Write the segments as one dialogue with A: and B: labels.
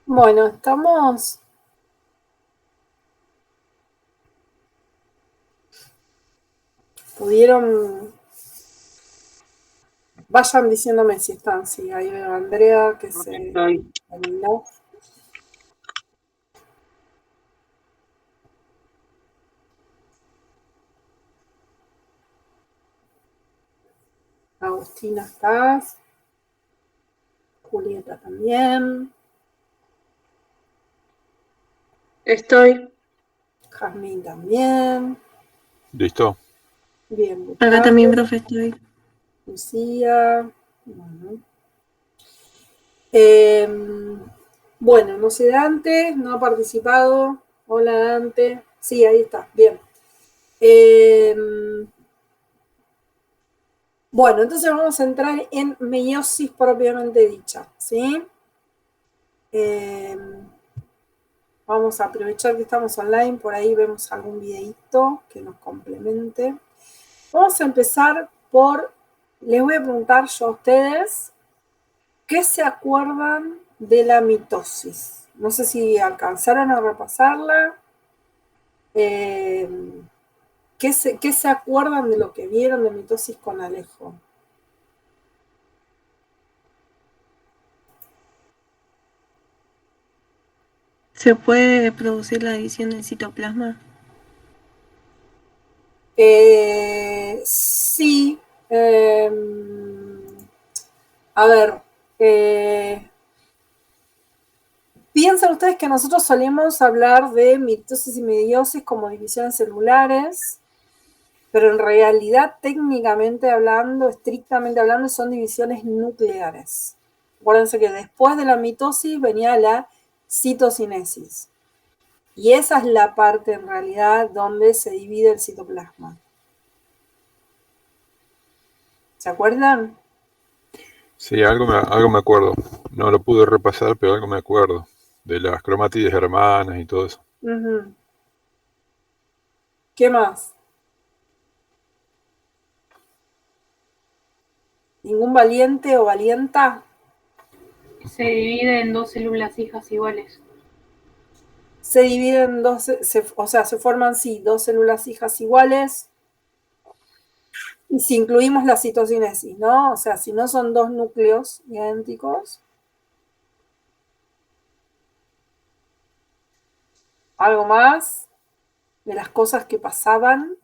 A: Bueno, estamos. Pudieron. Vayan diciéndome si están. Sí, ahí veo a Andrea que se
B: Estoy.
A: terminó. Agustina, estás. Julieta también.
B: Estoy.
A: Jazmín también.
C: ¿Listo?
A: Bien,
D: Acá
A: Gustavo.
D: también, profe, estoy.
A: Lucía. Bueno. Eh, bueno, no sé, Dante, no ha participado. Hola, Dante. Sí, ahí está. Bien. Eh, Bueno, entonces vamos a entrar en meiosis propiamente dicha, ¿sí? Eh, Vamos a aprovechar que estamos online, por ahí vemos algún videíto que nos complemente. Vamos a empezar por, les voy a preguntar yo a ustedes, ¿qué se acuerdan de la mitosis? No sé si alcanzaron a repasarla. Eh, qué se acuerdan de lo que vieron de mitosis con Alejo?
D: ¿Se puede producir la división del citoplasma?
A: Sí. eh, a ver, piensan ustedes que nosotros solemos hablar de mitosis y meiosis como divisiones celulares, pero en realidad, técnicamente hablando, estrictamente hablando, son divisiones nucleares. Acuérdense que después de la mitosis venía la citocinesis. Y esa es la parte en realidad donde se divide el citoplasma. ¿Se acuerdan?
C: Sí, algo me acuerdo. No lo pude repasar, pero algo me acuerdo. De las cromátides hermanas y todo eso.
A: Uh-huh. ¿Qué más? ¿Ningún valiente o valienta?
B: Se divide en dos células hijas iguales.
A: Se dividen dos, o sea, se forman, sí, dos células hijas iguales. Y si incluimos la citocinesis, ¿no? O sea, si no son dos núcleos idénticos. Algo más de las cosas que pasaban.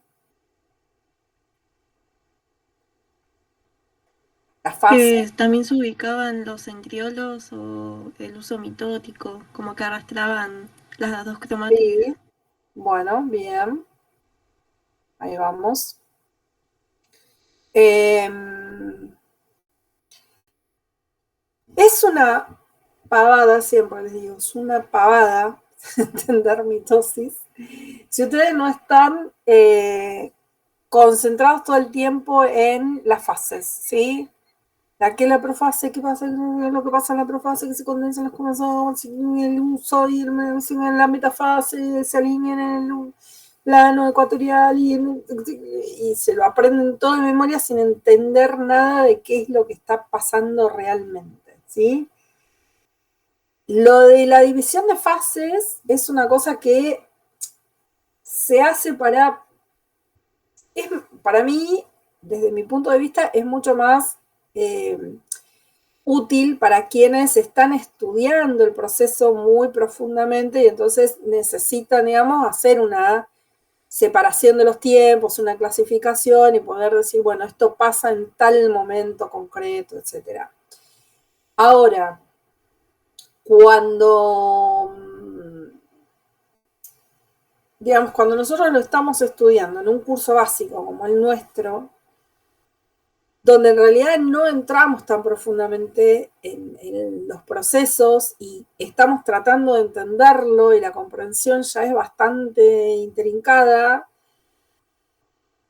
A: La fase.
D: Que también se ubicaban los centriolos o el uso mitótico, como que arrastraban las dos cromátides.
A: Sí. Bueno, bien. Ahí vamos. Eh, es una pavada, siempre les digo, es una pavada entender mitosis. Si ustedes no están concentrados todo el tiempo en las fases, ¿sí? ¿Qué es la profase? ¿Qué pasa? Lo que pasa en la profase, que se condensan los cromosomas, el uso y en la metafase se alinean en el plano ecuatorial y se lo aprenden todo de memoria sin entender nada de qué es lo que está pasando realmente, ¿sí? Lo de la división de fases es una cosa que se hace para mí, desde mi punto de vista, es mucho más útil para quienes están estudiando el proceso muy profundamente y entonces necesitan, digamos, hacer una separación de los tiempos, una clasificación y poder decir, bueno, esto pasa en tal momento concreto, etc. Ahora, cuando, digamos, cuando nosotros lo estamos estudiando en un curso básico como el nuestro, donde en realidad no entramos tan profundamente en los procesos y estamos tratando de entenderlo y la comprensión ya es bastante intrincada,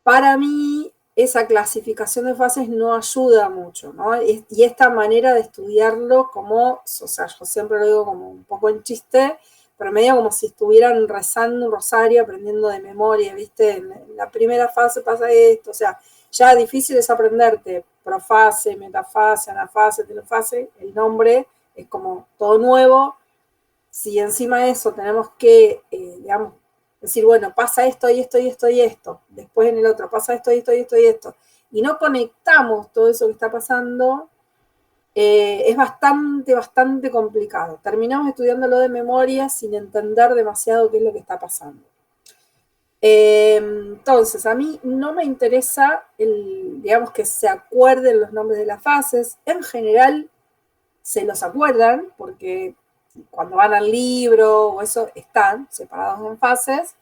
A: para mí esa clasificación de fases no ayuda mucho, ¿no? Y esta manera de estudiarlo como, o sea, yo siempre lo digo como un poco en chiste, pero medio como si estuvieran rezando un rosario, aprendiendo de memoria, ¿viste? En la primera fase pasa esto, o sea, ya difícil es aprenderte profase, metafase, anafase, telofase, el nombre es como todo nuevo, si encima de eso tenemos que, digamos, decir, bueno, pasa esto y esto y esto y esto, después en el otro pasa esto y esto y esto y esto, y no conectamos todo eso que está pasando, es bastante complicado. Terminamos estudiándolo de memoria sin entender demasiado qué es lo que está pasando. Entonces, a mí no me interesa, digamos, que se acuerden los nombres de las fases. En general, se los acuerdan, porque cuando van al libro o eso, están separados en fases.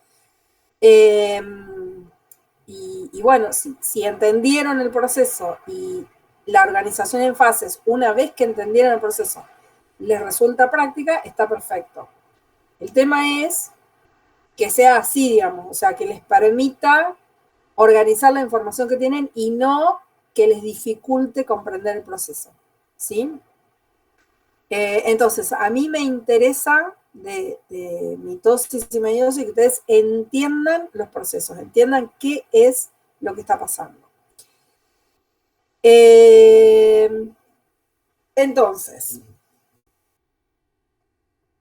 A: Y bueno, si entendieron el proceso y la organización en fases, una vez que entendieron el proceso, les resulta práctica, está perfecto. El tema es que sea así, digamos, o sea, que les permita organizar la información que tienen y no que les dificulte comprender el proceso, ¿sí? Entonces, a mí me interesa de mitosis y meiosis que ustedes entiendan los procesos, entiendan qué es lo que está pasando. Entonces,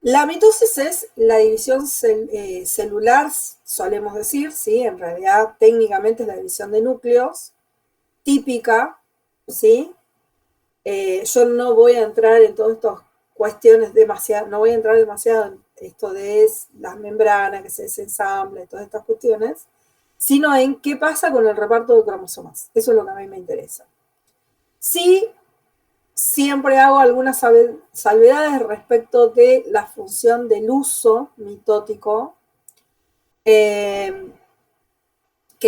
A: la mitosis es la división celular, solemos decir, ¿sí? En realidad, técnicamente es la división de núcleos, típica, ¿sí? Yo no voy a entrar en todas estas cuestiones demasiado, no voy a entrar demasiado en esto de las membranas que se desensamblan, todas estas cuestiones, sino en qué pasa con el reparto de cromosomas. Eso es lo que a mí me interesa. Sí, siempre hago algunas salvedades respecto de la función del uso mitótico, que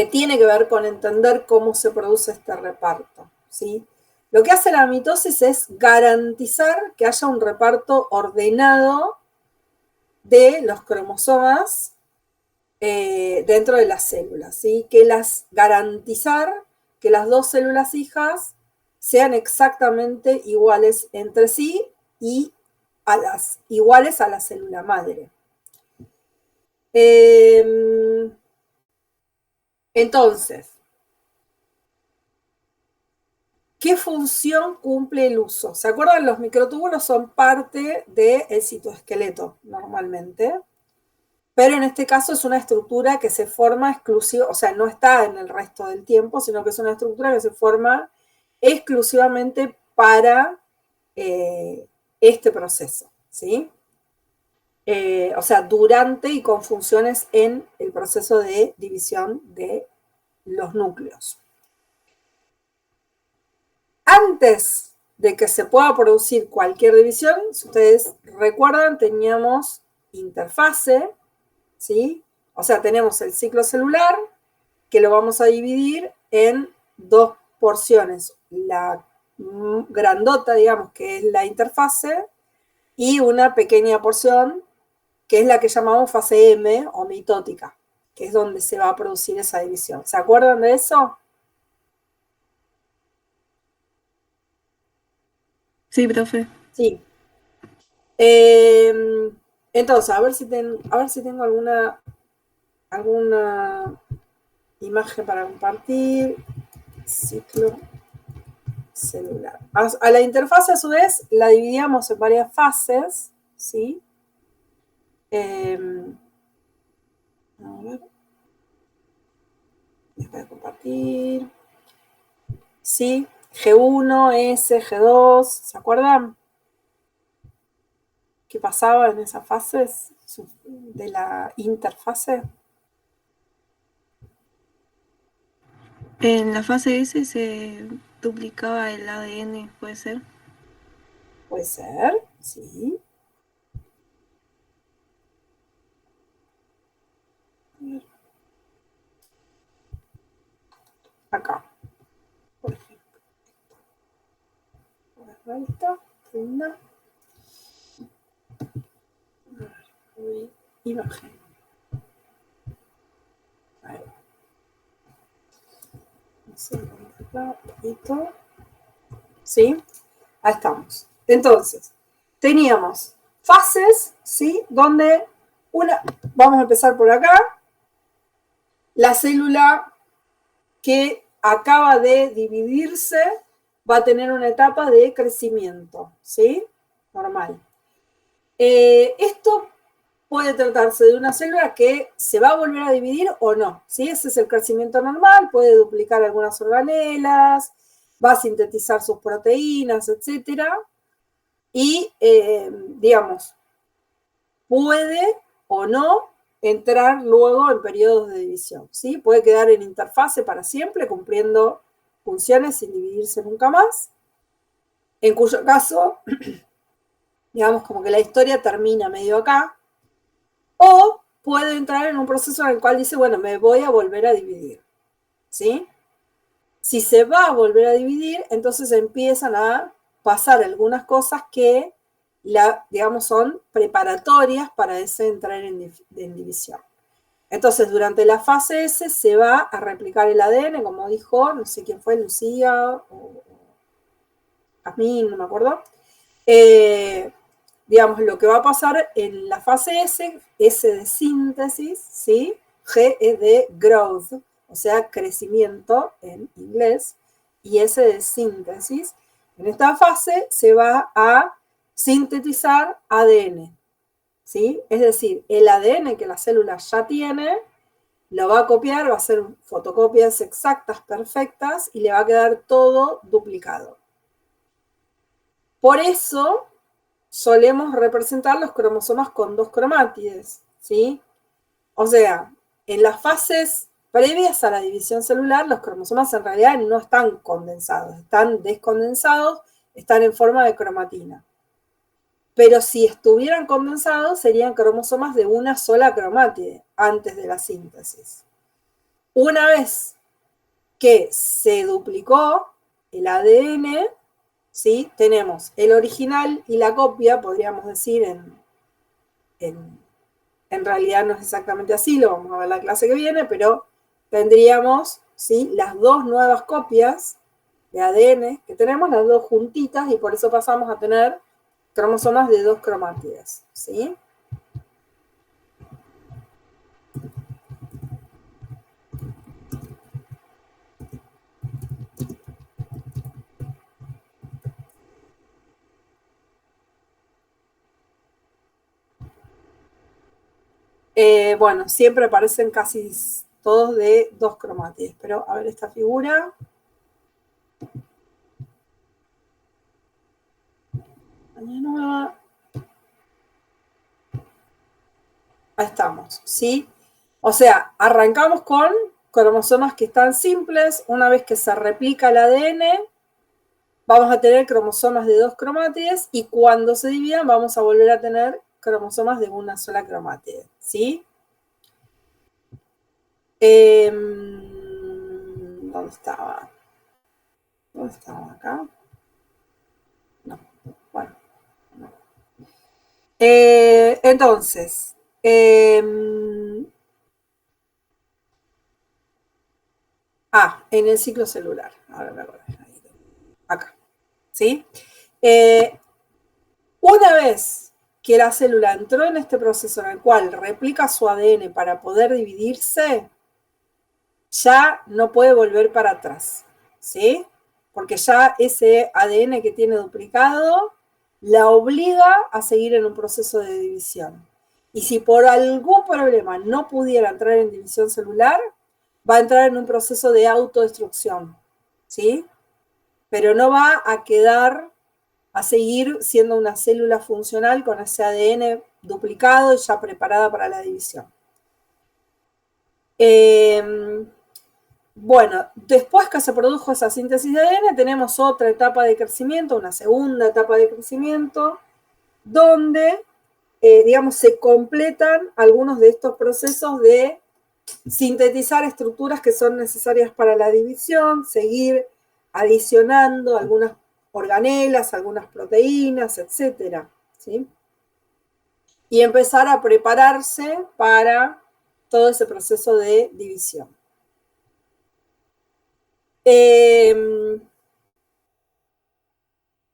A: tiene que ver con entender cómo se produce este reparto, ¿sí? Lo que hace la mitosis es garantizar que haya un reparto ordenado de los cromosomas dentro de las células, ¿sí? Garantizar que las dos células hijas sean exactamente iguales entre sí y iguales a la célula madre. Entonces, ¿qué función cumple el uso? ¿Se acuerdan? Los microtúbulos son parte del citoesqueleto normalmente, pero en este caso es una estructura que se forma exclusiva, o sea, no está en el resto del tiempo, sino que es una estructura que se forma exclusivamente para este proceso, ¿sí? O sea, durante y con funciones en el proceso de división de los núcleos. Antes de que se pueda producir cualquier división, si ustedes recuerdan, teníamos interfase, ¿sí? O sea, tenemos el ciclo celular, que lo vamos a dividir en dos porciones. La grandota, digamos, que es la interfase, y una pequeña porción, que es la que llamamos fase M, o mitótica, que es donde se va a producir esa división. ¿Se acuerdan de eso?
D: Sí, profe.
A: Sí. Entonces, a ver si tengo alguna imagen para compartir. Ciclo celular. A la interfase, a su vez, la dividíamos en varias fases, ¿sí? A ver. Les voy a compartir. ¿Sí? G1, S, G2, ¿se acuerdan? ¿Qué pasaba en esas fases de la interfase?
D: En la fase S se duplicaba el ADN, ¿puede ser?
A: Puede ser, sí. Acá, por ejemplo. Ahí está, una imagen. Ahí va. ¿Sí? Ahí estamos. Entonces, teníamos fases, ¿sí? Donde vamos a empezar por acá, la célula que acaba de dividirse va a tener una etapa de crecimiento, ¿sí? Normal. Esto puede tratarse de una célula que se va a volver a dividir o no, ¿sí? Ese es el crecimiento normal, puede duplicar algunas organelas, va a sintetizar sus proteínas, etc. Y, digamos, puede o no entrar luego en periodos de división, ¿sí? Puede quedar en interfase para siempre, cumpliendo funciones sin dividirse nunca más, en cuyo caso, digamos, como que la historia termina medio acá, o puede entrar en un proceso en el cual dice, bueno, me voy a volver a dividir, ¿sí? Si se va a volver a dividir, entonces empiezan a pasar algunas cosas que, digamos, son preparatorias para ese entrar en división. Entonces, durante la fase S se va a replicar el ADN, como dijo, no sé quién fue, Lucía o Jazmín, no me acuerdo. Digamos, lo que va a pasar en la fase S, S de síntesis, ¿sí? G es de growth, o sea, crecimiento en inglés, y S de síntesis. En esta fase se va a sintetizar ADN, ¿sí? Es decir, el ADN que la célula ya tiene, lo va a copiar, va a hacer fotocopias exactas, perfectas, y le va a quedar todo duplicado. Por eso solemos representar los cromosomas con 2 cromátides, ¿sí? O sea, en las fases previas a la división celular, los cromosomas en realidad no están condensados, están descondensados, están en forma de cromatina. Pero si estuvieran condensados, serían cromosomas de una sola cromátide antes de la síntesis. Una vez que se duplicó el ADN, ¿sí? Tenemos el original y la copia, podríamos decir, en realidad no es exactamente así, lo vamos a ver la clase que viene, pero tendríamos, ¿sí?, las dos nuevas copias de ADN que tenemos, las dos juntitas, y por eso pasamos a tener cromosomas de 2 cromátides, ¿sí? Bueno, siempre aparecen casi todos de 2 cromátides, pero a ver esta figura. Ahí estamos, ¿sí? O sea, arrancamos con cromosomas que están simples. Una vez que se replica el ADN, vamos a tener cromosomas de 2 cromátides, y cuando se dividan vamos a volver a tener cromosomas de una sola cromátide, ¿sí? ¿Dónde estaba? ¿Dónde estaba? ¿Acá? No, bueno. No. Entonces, en el ciclo celular. Ahora me acuerdo. Acá, ¿sí? Una vez que la célula entró en este proceso en el cual replica su ADN para poder dividirse, ya no puede volver para atrás, ¿sí? Porque ya ese ADN que tiene duplicado la obliga a seguir en un proceso de división. Y si por algún problema no pudiera entrar en división celular, va a entrar en un proceso de autodestrucción, ¿sí? Pero no va a quedar, a seguir siendo una célula funcional con ese ADN duplicado y ya preparada para la división. Bueno, después que se produjo esa síntesis de ADN, tenemos otra etapa de crecimiento, una segunda etapa de crecimiento, donde, digamos, se completan algunos de estos procesos de sintetizar estructuras que son necesarias para la división, seguir adicionando algunas organelas, algunas proteínas, etc., ¿sí? Y empezar a prepararse para todo ese proceso de división.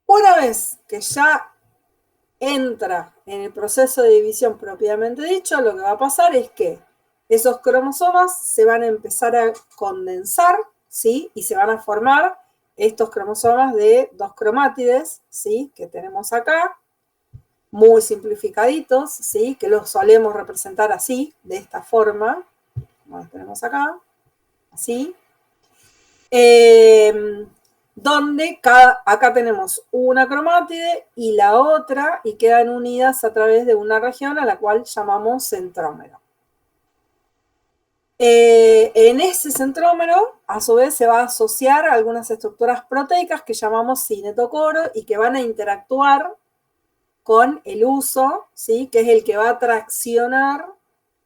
A: Una vez que ya entra en el proceso de división propiamente dicho, lo que va a pasar es que esos cromosomas se van a empezar a condensar, ¿sí? Y se van a formar estos cromosomas de 2 cromátides, ¿sí?, que tenemos acá. muy simplificaditos, ¿sí? Que los solemos representar así, de esta forma, como los tenemos acá, así. Donde acá tenemos una cromátide y la otra, y quedan unidas a través de una región a la cual llamamos centrómero. En ese centrómero, a su vez, se va a asociar a algunas estructuras proteicas que llamamos cinetocoro y que van a interactuar con el uso, ¿sí? Que es el que va a traccionar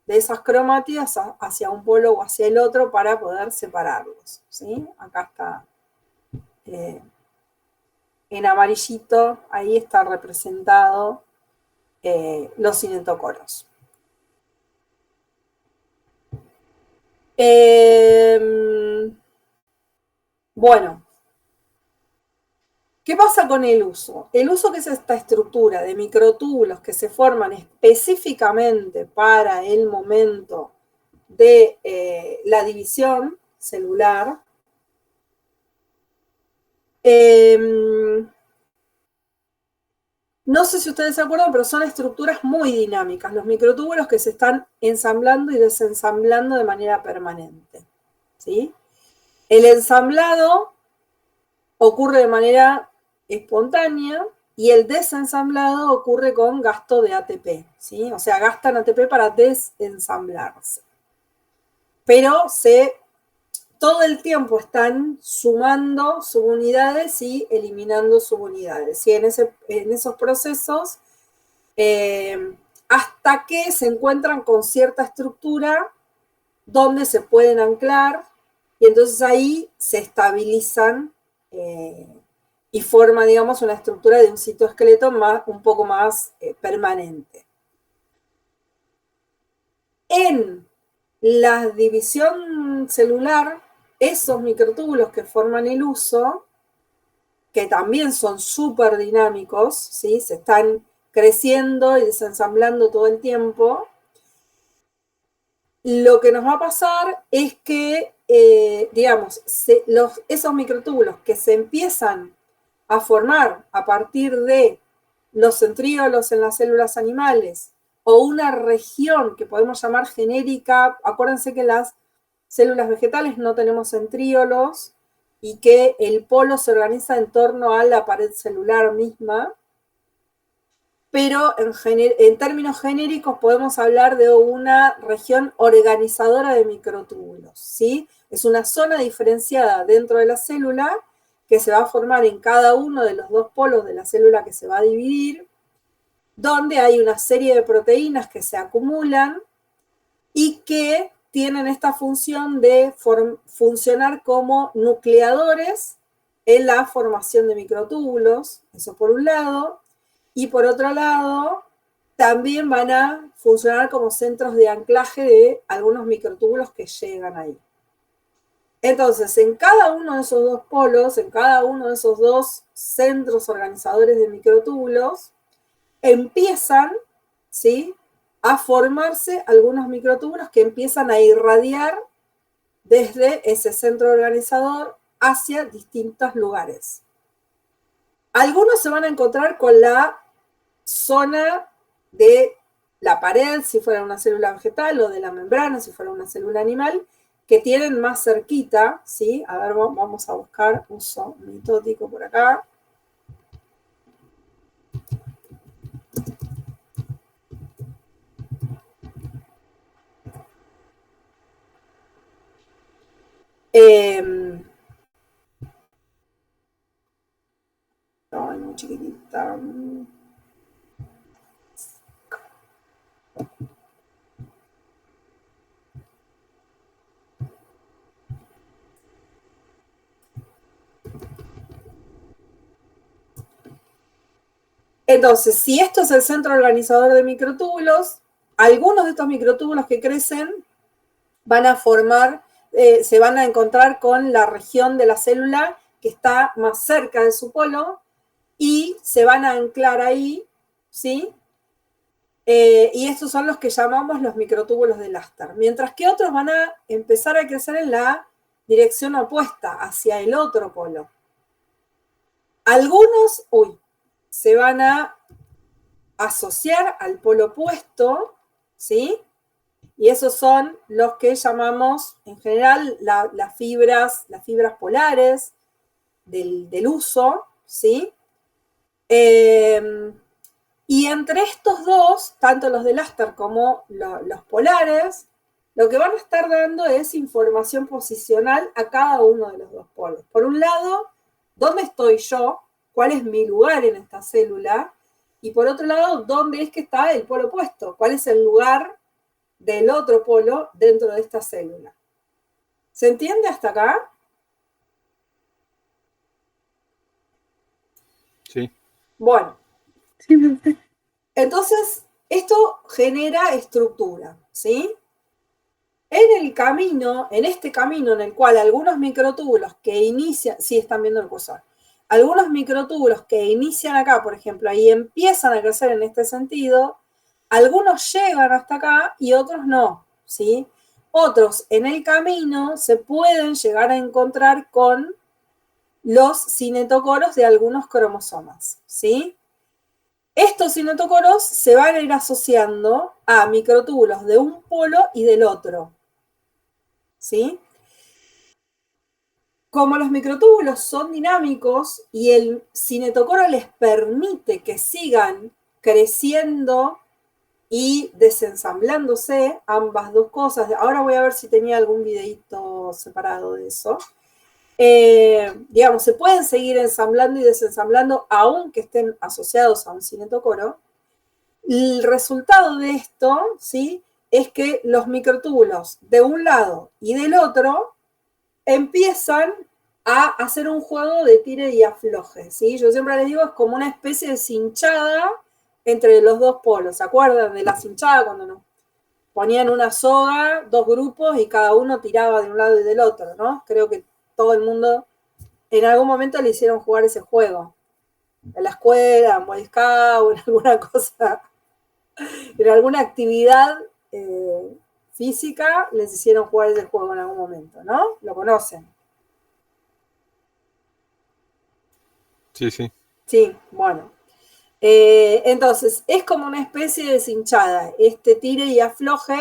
A: de esas cromátidas hacia un polo o hacia el otro para poder separarlos, ¿sí? Acá está en amarillito, ahí está representado los cinetocoros. Bueno, ¿qué pasa con el uso? El uso, que es esta estructura de microtúbulos que se forman específicamente para el momento de la división celular. No sé si ustedes se acuerdan, pero son estructuras muy dinámicas, los microtúbulos que se están ensamblando y desensamblando de manera permanente, ¿sí? El ensamblado ocurre de manera espontánea y el desensamblado ocurre con gasto de ATP, ¿sí? O sea, gastan ATP para desensamblarse. Pero todo el tiempo están sumando subunidades y eliminando subunidades, ¿sí? En esos procesos, hasta que se encuentran con cierta estructura donde se pueden anclar y entonces ahí se estabilizan y forma, digamos, una estructura de un citoesqueleto un poco más permanente. En la división celular, esos microtúbulos que forman el uso, que también son súper dinámicos, ¿sí? Se están creciendo y desensamblando todo el tiempo, lo que nos va a pasar es que, digamos, esos microtúbulos que se empiezan a formar a partir de los centríolos en las células animales o una región que podemos llamar genérica, acuérdense que las células vegetales no tenemos centríolos y que el polo se organiza en torno a la pared celular misma, pero en términos genéricos podemos hablar de una región organizadora de microtúbulos, ¿sí? Es una zona diferenciada dentro de la célula que se va a formar en cada uno de los dos polos de la célula que se va a dividir, donde hay una serie de proteínas que se acumulan y que tienen esta función de funcionar como nucleadores en la formación de microtúbulos, eso por un lado. Y por otro lado, también van a funcionar como centros de anclaje de algunos microtúbulos que llegan ahí. Entonces, en cada uno de esos dos polos, en cada uno de esos dos centros organizadores de microtúbulos, empiezan, ¿sí?, a formarse algunos microtúbulos que empiezan a irradiar desde ese centro organizador hacia distintos lugares. Algunos se van a encontrar con la zona de la pared, si fuera una célula vegetal, o de la membrana, si fuera una célula animal, que tienen más cerquita, ¿sí? A ver, vamos a buscar uso mitótico por acá. Ay, muy chiquitita. Entonces, si esto es el centro organizador de microtúbulos, algunos de estos microtúbulos que crecen van a formar, se van a encontrar con la región de la célula que está más cerca de su polo y se van a anclar ahí, ¿sí? Y estos son los que llamamos los microtúbulos de Laster, mientras que otros van a empezar a crecer en la dirección opuesta, hacia el otro polo. Algunos, se van a asociar al polo opuesto, ¿sí? Y esos son los que llamamos, en general, las fibras polares del uso, ¿sí? Y entre estos dos, tanto los del Aster como los polares, lo que van a estar dando es información posicional a cada uno de los dos polos. Por un lado, ¿dónde estoy yo? ¿Cuál es mi lugar en esta célula? Y por otro lado, ¿dónde es que está el polo opuesto? ¿Cuál es el lugar del otro polo dentro de esta célula? ¿Se entiende hasta acá?
C: Sí.
A: Bueno.
D: Sí, perfecto.
A: Entonces, esto genera estructura, ¿sí? En el camino, en este camino en el cual algunos microtúbulos que inician, sí están viendo el cursor, algunos microtúbulos que inician acá, por ejemplo, ahí empiezan a crecer en este sentido, algunos llegan hasta acá y otros no, ¿sí? Otros en el camino se pueden llegar a encontrar con los cinetocoros de algunos cromosomas, ¿sí? Estos cinetocoros se van a ir asociando a microtúbulos de un polo y del otro, ¿sí? Como los microtúbulos son dinámicos y el cinetocoro les permite que sigan creciendo y desensamblándose, ambas dos cosas. Ahora voy a ver si tenía algún videito separado de eso. Digamos, se pueden seguir ensamblando y desensamblando aunque estén asociados a un cinetocoro. El resultado de esto, ¿sí?, es que los microtúbulos de un lado y del otro empiezan a hacer un juego de tire y afloje, ¿sí? Yo siempre les digo, es como una especie de cinchada entre los dos polos. ¿Se acuerdan de la cinchada cuando nos ponían una soga, dos grupos y cada uno tiraba de un lado y del otro, ¿no? Creo que todo el mundo en algún momento le hicieron jugar ese juego. En la escuela, en Boy Scout, en alguna cosa, en alguna actividad física les hicieron jugar ese juego en algún momento, ¿no? ¿Lo conocen?
C: Sí, sí.
A: Sí, bueno. Entonces, es como una especie de cinchada, este tire y afloje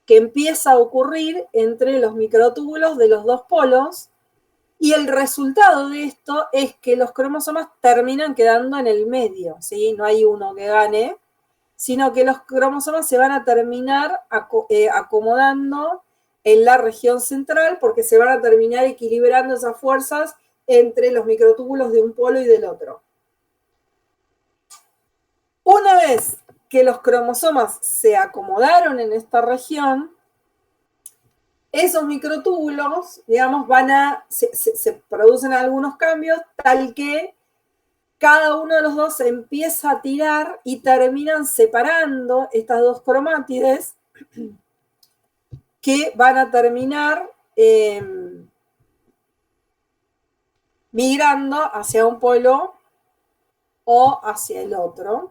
A: que empieza a ocurrir entre los microtúbulos de los dos polos, y el resultado de esto es que los cromosomas terminan quedando en el medio, ¿sí? No hay uno que gane, sino que los cromosomas se van a terminar acomodando en la región central porque se van a terminar equilibrando esas fuerzas entre los microtúbulos de un polo y del otro. Una vez que los cromosomas se acomodaron en esta región, esos microtúbulos, digamos, se producen algunos cambios tal que cada uno de los dos se empieza a tirar y terminan separando estas dos cromátides que van a terminar migrando hacia un polo o hacia el otro.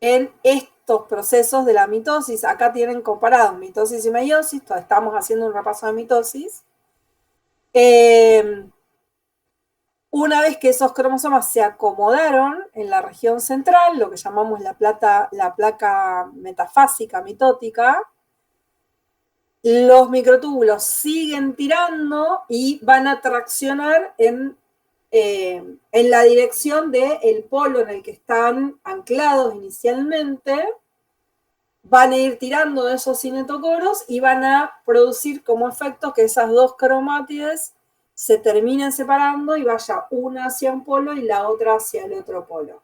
A: En estos procesos de la mitosis, acá tienen comparados mitosis y meiosis, estamos haciendo un repaso de mitosis. Una vez que esos cromosomas se acomodaron en la región central, lo que llamamos la placa metafásica mitótica, los microtúbulos siguen tirando y van a traccionar en la dirección del polo en el que están anclados inicialmente, van a ir tirando de esos cinetocoros y van a producir como efecto que esas dos cromátides se terminen separando y vaya una hacia un polo y la otra hacia el otro polo.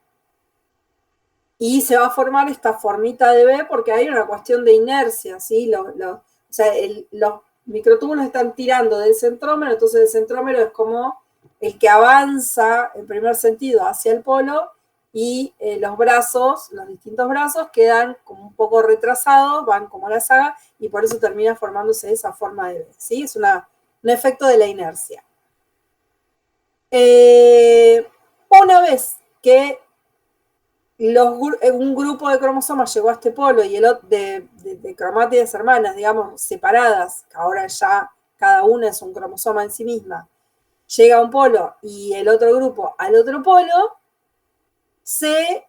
A: Y se va a formar esta formita de B porque hay una cuestión de inercia, ¿sí? O sea, los microtúbulos están tirando del centrómero, entonces el centrómero es como el que avanza en primer sentido hacia el polo y los brazos, los distintos brazos quedan como un poco retrasados, van como la saga y por eso termina formándose esa forma de B, ¿sí? Es un efecto de la inercia. Una vez que un grupo de cromosomas llegó a este polo y el de cromátides hermanas, digamos, separadas, que ahora ya cada una es un cromosoma en sí misma, llega a un polo y el otro grupo al otro polo, se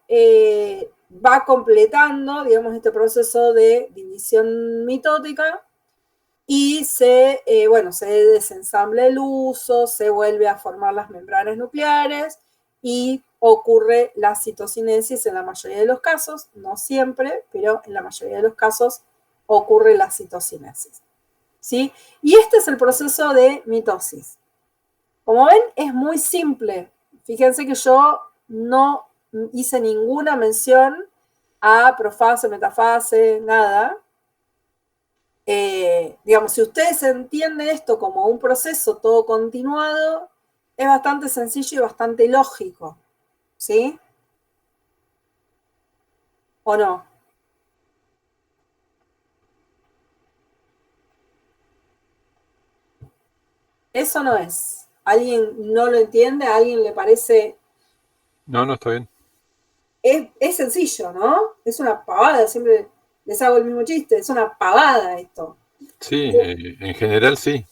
A: va completando, digamos, este proceso de división mitótica y se desensambla el huso, se vuelve a formar las membranas nucleares y ocurre la citocinesis en la mayoría de los casos, no siempre, pero en la mayoría de los casos ocurre la citocinesis, ¿sí? Y este es el proceso de mitosis. Como ven, es muy simple. Fíjense que yo no hice ninguna mención a profase, metafase, nada. Digamos, si ustedes entienden esto como un proceso todo continuado, es bastante sencillo y bastante lógico, ¿sí? ¿O no? Eso no es. ¿Alguien no lo entiende? ¿A alguien le parece?
C: No, está bien.
A: Es sencillo, ¿no? Es una pavada, siempre les hago el mismo chiste, es una pavada esto.
C: Sí, en general sí.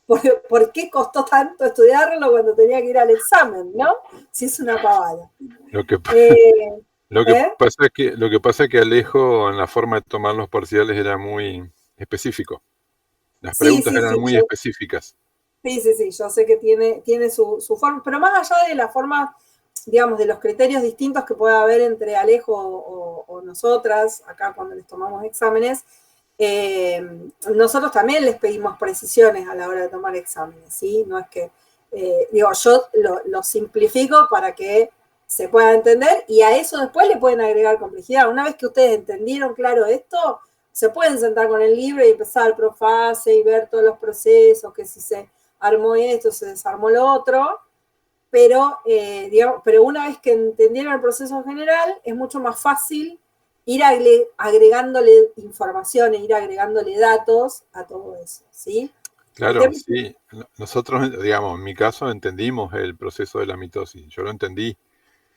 A: ¿Por qué costó tanto estudiarlo cuando tenía que ir al examen, no? Si es una pavada.
C: Lo que,
A: Eh,
C: lo que
A: ¿eh?
C: pasa es que Alejo en la forma de tomar los parciales era muy específico. Las
A: Sí,
C: preguntas
A: sí,
C: eran
A: sí,
C: muy específicas.
A: sí, yo sé que tiene su forma, pero más allá de la forma, digamos, de los criterios distintos que pueda haber entre Alejo o nosotras, acá cuando les tomamos exámenes, nosotros también les pedimos precisiones a la hora de tomar exámenes, ¿sí? No es que, yo lo simplifico para que se pueda entender y a eso después le pueden agregar complejidad. Una vez que ustedes entendieron claro esto, se pueden sentar con el libro y empezar profase y ver todos los procesos, que si se armó esto, se desarmó lo otro, pero, pero una vez que entendieron el proceso general, es mucho más fácil ir agregándole información e ir agregándole datos a todo eso, ¿sí?
C: Claro, sí. Nosotros, digamos, en mi caso entendimos el proceso de la mitosis. Yo lo entendí.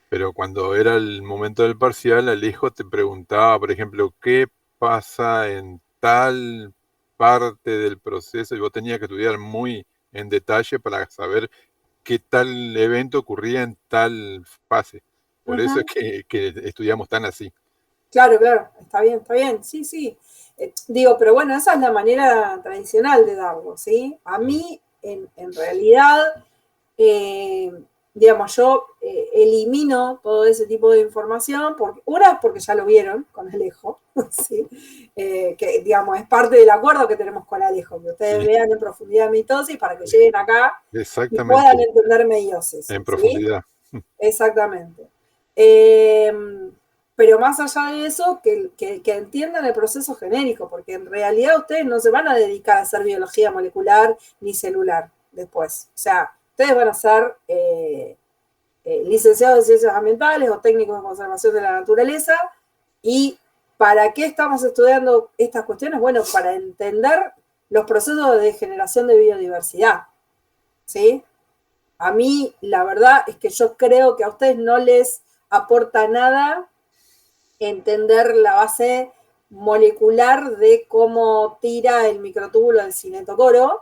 C: Pero cuando era el momento del parcial, Alejo te preguntaba, por ejemplo, ¿qué pasa en tal parte del proceso? Y vos tenías que estudiar muy en detalle para saber qué tal evento ocurría en tal fase. Por eso es que estudiamos tan así.
A: Claro, está bien, sí, sí. Digo, pero bueno, esa es la manera tradicional de darlo, ¿sí? A mí, en realidad, eh, digamos, yo elimino todo ese tipo de información, porque ya lo vieron con Alejo, ¿sí? Que digamos, es parte del acuerdo que tenemos con Alejo, que ustedes
C: Sí,
A: vean en profundidad mitosis para que lleguen acá y puedan
C: exactamente,
A: entender meiosis,
C: en
A: ¿sí?
C: profundidad.
A: Exactamente. Pero más allá de eso, que entiendan el proceso genérico, porque en realidad ustedes no se van a dedicar a hacer biología molecular ni celular después. O sea, ustedes van a ser licenciados en ciencias ambientales o técnicos de conservación de la naturaleza. ¿Y para qué estamos estudiando estas cuestiones? Bueno, para entender los procesos de generación de biodiversidad, ¿sí? A mí, la verdad es que yo creo que a ustedes no les aporta nada entender la base molecular de cómo tira el microtúbulo del cinetocoro,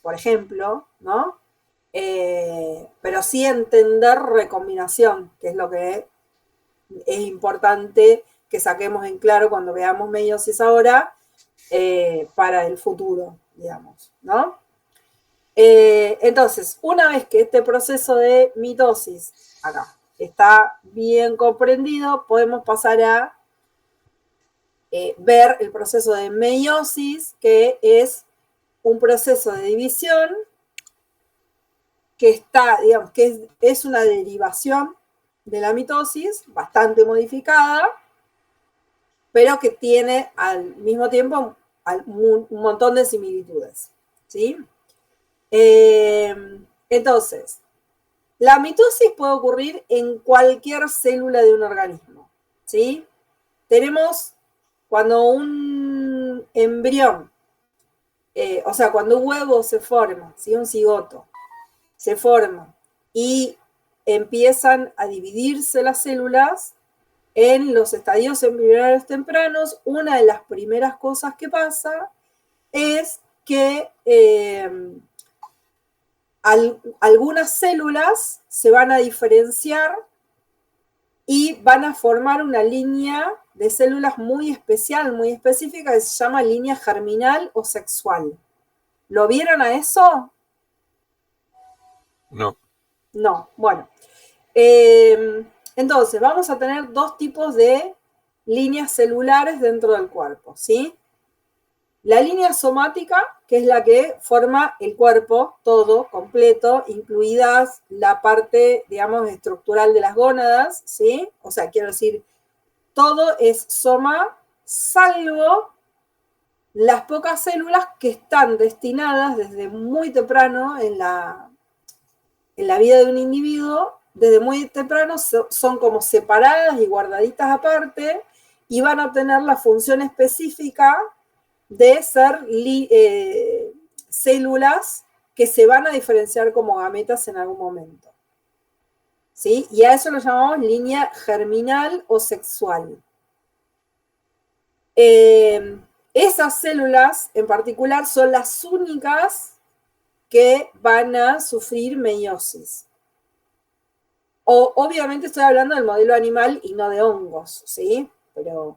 A: por ejemplo, ¿no? Pero sí entender recombinación, que es lo que es importante que saquemos en claro cuando veamos meiosis ahora para el futuro, digamos, ¿no? Entonces, una vez que este proceso de mitosis acá está bien comprendido, podemos pasar a ver el proceso de meiosis, que es un proceso de división que está, digamos, que es una derivación de la mitosis, bastante modificada, pero que tiene al mismo tiempo un montón de similitudes, ¿sí? Entonces, la mitosis puede ocurrir en cualquier célula de un organismo, ¿sí? Tenemos cuando un embrión, o sea, cuando un huevo se forma, ¿sí? Un cigoto, se forma y empiezan a dividirse las células en los estadios embrionarios tempranos, una de las primeras cosas que pasa es que algunas células se van a diferenciar y van a formar una línea de células muy especial, muy específica, que se llama línea germinal o sexual. ¿Lo vieron a eso?
C: No.
A: No, bueno. Entonces, vamos a tener dos tipos de líneas celulares dentro del cuerpo, ¿sí? La línea somática, que es la que forma el cuerpo todo, completo, incluidas la parte, digamos, estructural de las gónadas, ¿sí? O sea, quiero decir, todo es soma, salvo las pocas células que están destinadas desde muy temprano en la vida de un individuo, desde muy temprano son como separadas y guardaditas aparte y van a tener la función específica de ser células que se van a diferenciar como gametas en algún momento. ¿Sí? Y a eso lo llamamos línea germinal o sexual. Esas células en particular son las únicas que van a sufrir meiosis. Obviamente estoy hablando del modelo animal y no de hongos, ¿sí? Pero...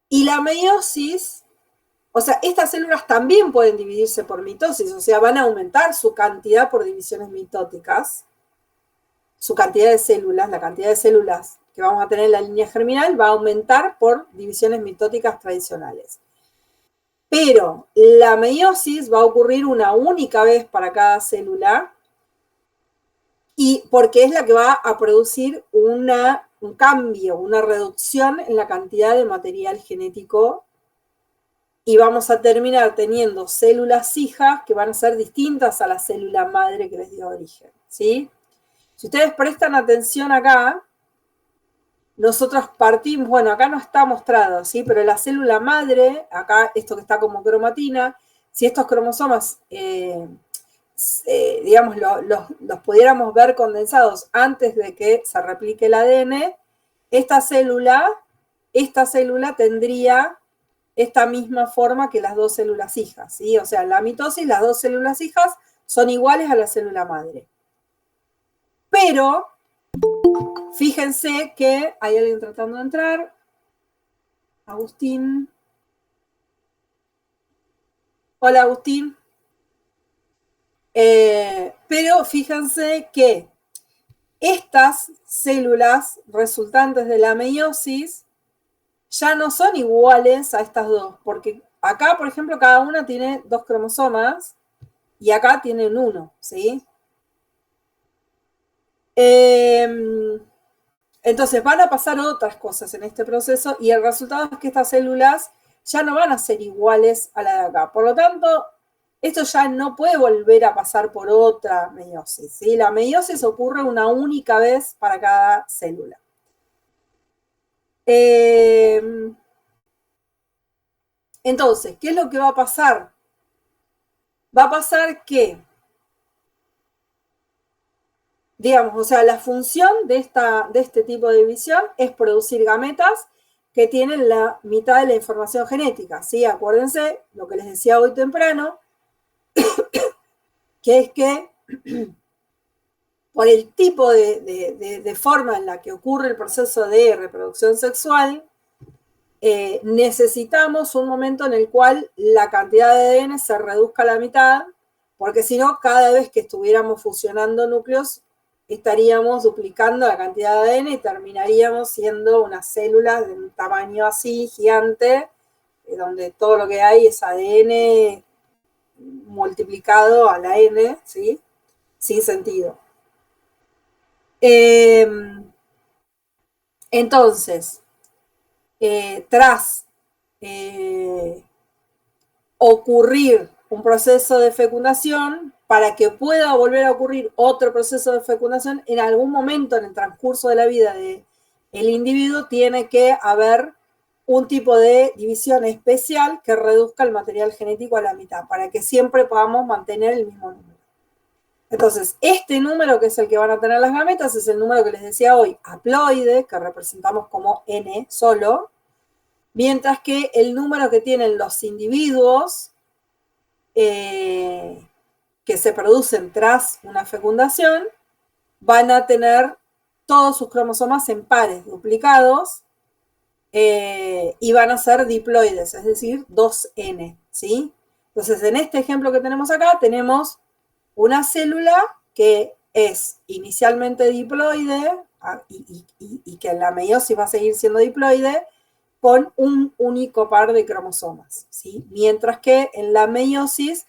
A: y la meiosis, o sea, estas células también pueden dividirse por mitosis, o sea, van a aumentar su cantidad por divisiones mitóticas, su cantidad de células, la cantidad de células que vamos a tener en la línea germinal va a aumentar por divisiones mitóticas tradicionales. Pero la meiosis va a ocurrir una única vez para cada célula y porque es la que va a producir un cambio, una reducción en la cantidad de material genético y vamos a terminar teniendo células hijas que van a ser distintas a la célula madre que les dio origen, ¿sí? Si ustedes prestan atención acá, nosotros partimos, bueno, acá no está mostrado, ¿sí? Pero la célula madre, acá esto que está como cromatina, si estos cromosomas, digamos, los pudiéramos ver condensados antes de que se replique el ADN, esta célula tendría esta misma forma que las dos células hijas, ¿sí? O sea, en la mitosis las dos células hijas son iguales a la célula madre. Pero fíjense que hay alguien tratando de entrar. Agustín. Hola, Agustín. Pero fíjense que estas células resultantes de la meiosis ya no son iguales a estas dos, porque acá, por ejemplo, cada una tiene 2 cromosomas y acá tienen 1, ¿sí? Entonces van a pasar otras cosas en este proceso y el resultado es que estas células ya no van a ser iguales a la de acá. Por lo tanto, esto ya no puede volver a pasar por otra meiosis, ¿sí? La meiosis ocurre una única vez para cada célula. Entonces, ¿qué es lo que va a pasar? Va a pasar que, digamos, o sea, la función de este tipo de división es producir gametas que tienen la mitad de la información genética, ¿sí? Acuérdense lo que les decía hoy temprano, que es que por el tipo de forma en la que ocurre el proceso de reproducción sexual, necesitamos un momento en el cual la cantidad de ADN se reduzca a la mitad, porque si no, cada vez que estuviéramos fusionando núcleos, estaríamos duplicando la cantidad de ADN y terminaríamos siendo unas células de un tamaño así, gigante, donde todo lo que hay es ADN multiplicado a la N, ¿sí? Sin sentido. Entonces, tras ocurrir un proceso de fecundación, para que pueda volver a ocurrir otro proceso de fecundación, en algún momento en el transcurso de la vida del individuo tiene que haber un tipo de división especial que reduzca el material genético a la mitad, para que siempre podamos mantener el mismo número. Entonces, este número que es el que van a tener las gametas es el número que les decía hoy, haploide, que representamos como N solo, mientras que el número que tienen los individuos que se producen tras una fecundación van a tener todos sus cromosomas en pares duplicados y van a ser diploides, es decir, 2N, ¿sí? Entonces, en este ejemplo que tenemos acá, tenemos una célula que es inicialmente diploide y que en la meiosis va a seguir siendo diploide con un único par de cromosomas, ¿sí? Mientras que en la meiosis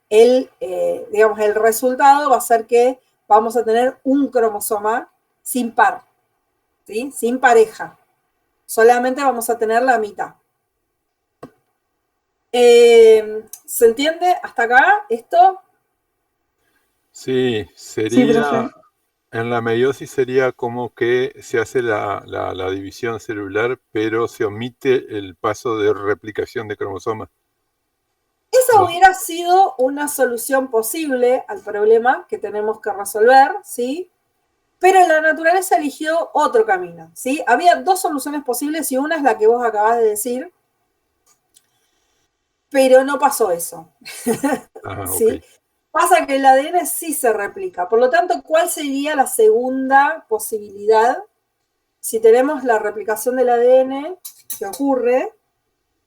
A: digamos, el resultado va a ser que vamos a tener un cromosoma sin par, ¿sí? Sin pareja. Solamente vamos a tener la mitad. ¿Se entiende hasta acá esto?
C: Sí,
D: Sí, profe.
C: en la meiosis sería como que se hace la división celular, pero se omite el paso de replicación de cromosomas.
A: Esa
C: No.
A: hubiera sido una solución posible al problema que tenemos que resolver, ¿sí? Pero la naturaleza eligió otro camino, ¿sí? Había dos soluciones posibles y una es la que vos acabás de decir, pero no pasó eso, ¿sí?
C: Ok.
A: Pasa que el ADN sí se replica. Por lo tanto, ¿cuál sería la segunda posibilidad? Si tenemos la replicación del ADN que ocurre,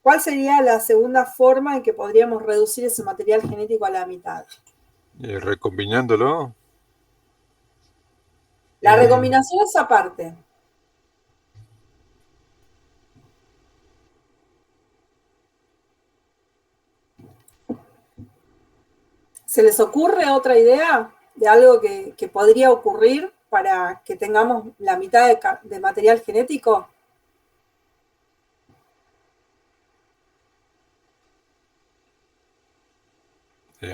A: ¿cuál sería la segunda forma en que podríamos reducir ese material genético a la mitad?
C: Recombinándolo.
A: La recombinación es aparte. ¿Se les ocurre otra idea de algo que podría ocurrir para que tengamos la mitad de material genético?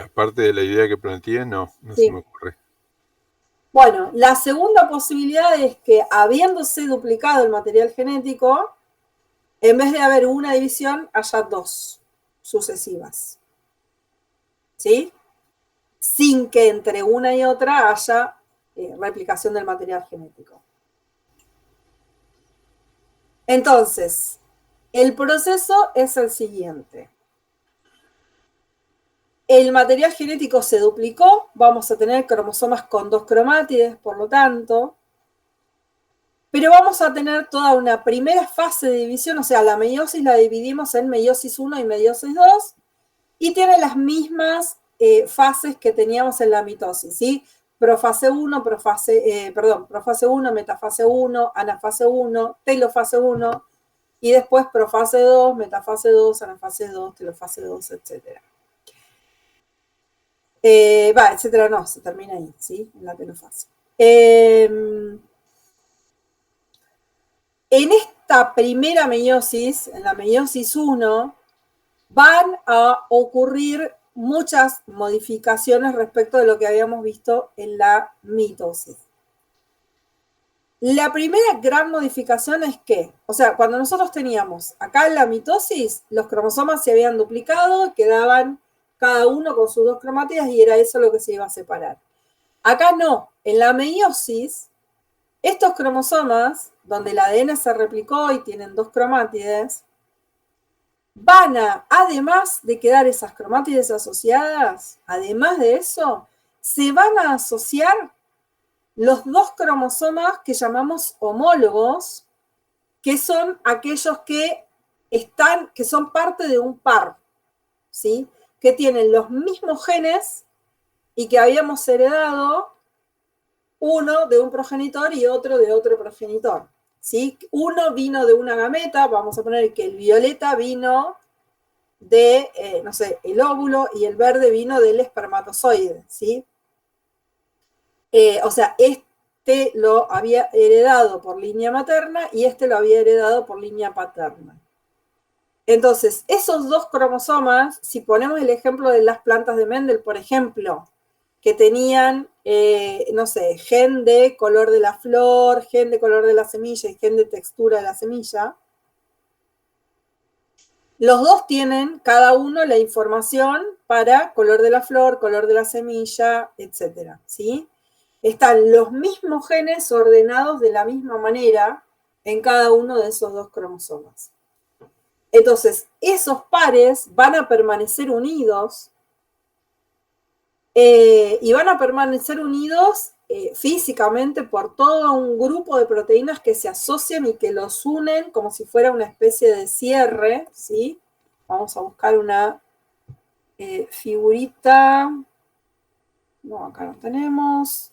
C: Aparte de la idea que planteé, no se me
A: Sí.
C: ocurre.
A: Bueno, la segunda posibilidad es que habiéndose duplicado el material genético, en vez de haber una división, haya dos sucesivas. ¿Sí? Sin que entre una y otra haya replicación del material genético. Entonces, el proceso es el siguiente. El material genético se duplicó, vamos a tener cromosomas con dos cromátides, por lo tanto, pero vamos a tener toda una primera fase de división, o sea, la meiosis la dividimos en meiosis 1 y meiosis 2, y tiene las mismas fases que teníamos en la mitosis, ¿sí? Profase 1, profase 1, metafase 1, anafase 1, telofase 1, y después profase 2, metafase 2, anafase 2, telofase 2, etc. Etcétera, no, se termina ahí, ¿sí? En la telofase. En esta primera meiosis, en la meiosis 1, van a ocurrir muchas modificaciones respecto de lo que habíamos visto en la mitosis. La primera gran modificación es que, o sea, cuando nosotros teníamos acá en la mitosis, los cromosomas se habían duplicado, quedaban cada uno con sus dos cromátidas y era eso lo que se iba a separar. Acá no, en la meiosis, estos cromosomas, donde el ADN se replicó y tienen dos cromátides, van a, además de quedar esas cromátides asociadas, además de eso, se van a asociar los dos cromosomas que llamamos homólogos, que son aquellos que son parte de un par, ¿sí? Que tienen los mismos genes y que habíamos heredado uno de un progenitor y otro de otro progenitor, ¿sí? Uno vino de una gameta, vamos a poner que el violeta vino de, no sé, el óvulo y el verde vino del espermatozoide, ¿sí? O sea, este lo había heredado por línea materna y este lo había heredado por línea paterna. Entonces, esos dos cromosomas, si ponemos el ejemplo de las plantas de Mendel, por ejemplo, que tenían, no sé, gen de color de la flor, gen de color de la semilla y gen de textura de la semilla, los dos tienen cada uno la información para color de la flor, color de la semilla, etc. ¿Sí? Están los mismos genes ordenados de la misma manera en cada uno de esos dos cromosomas. Entonces, esos pares van a permanecer unidos y van a permanecer unidos físicamente por todo un grupo de proteínas que se asocian y que los unen como si fuera una especie de cierre, ¿sí? Vamos a buscar una figurita. No, acá no tenemos.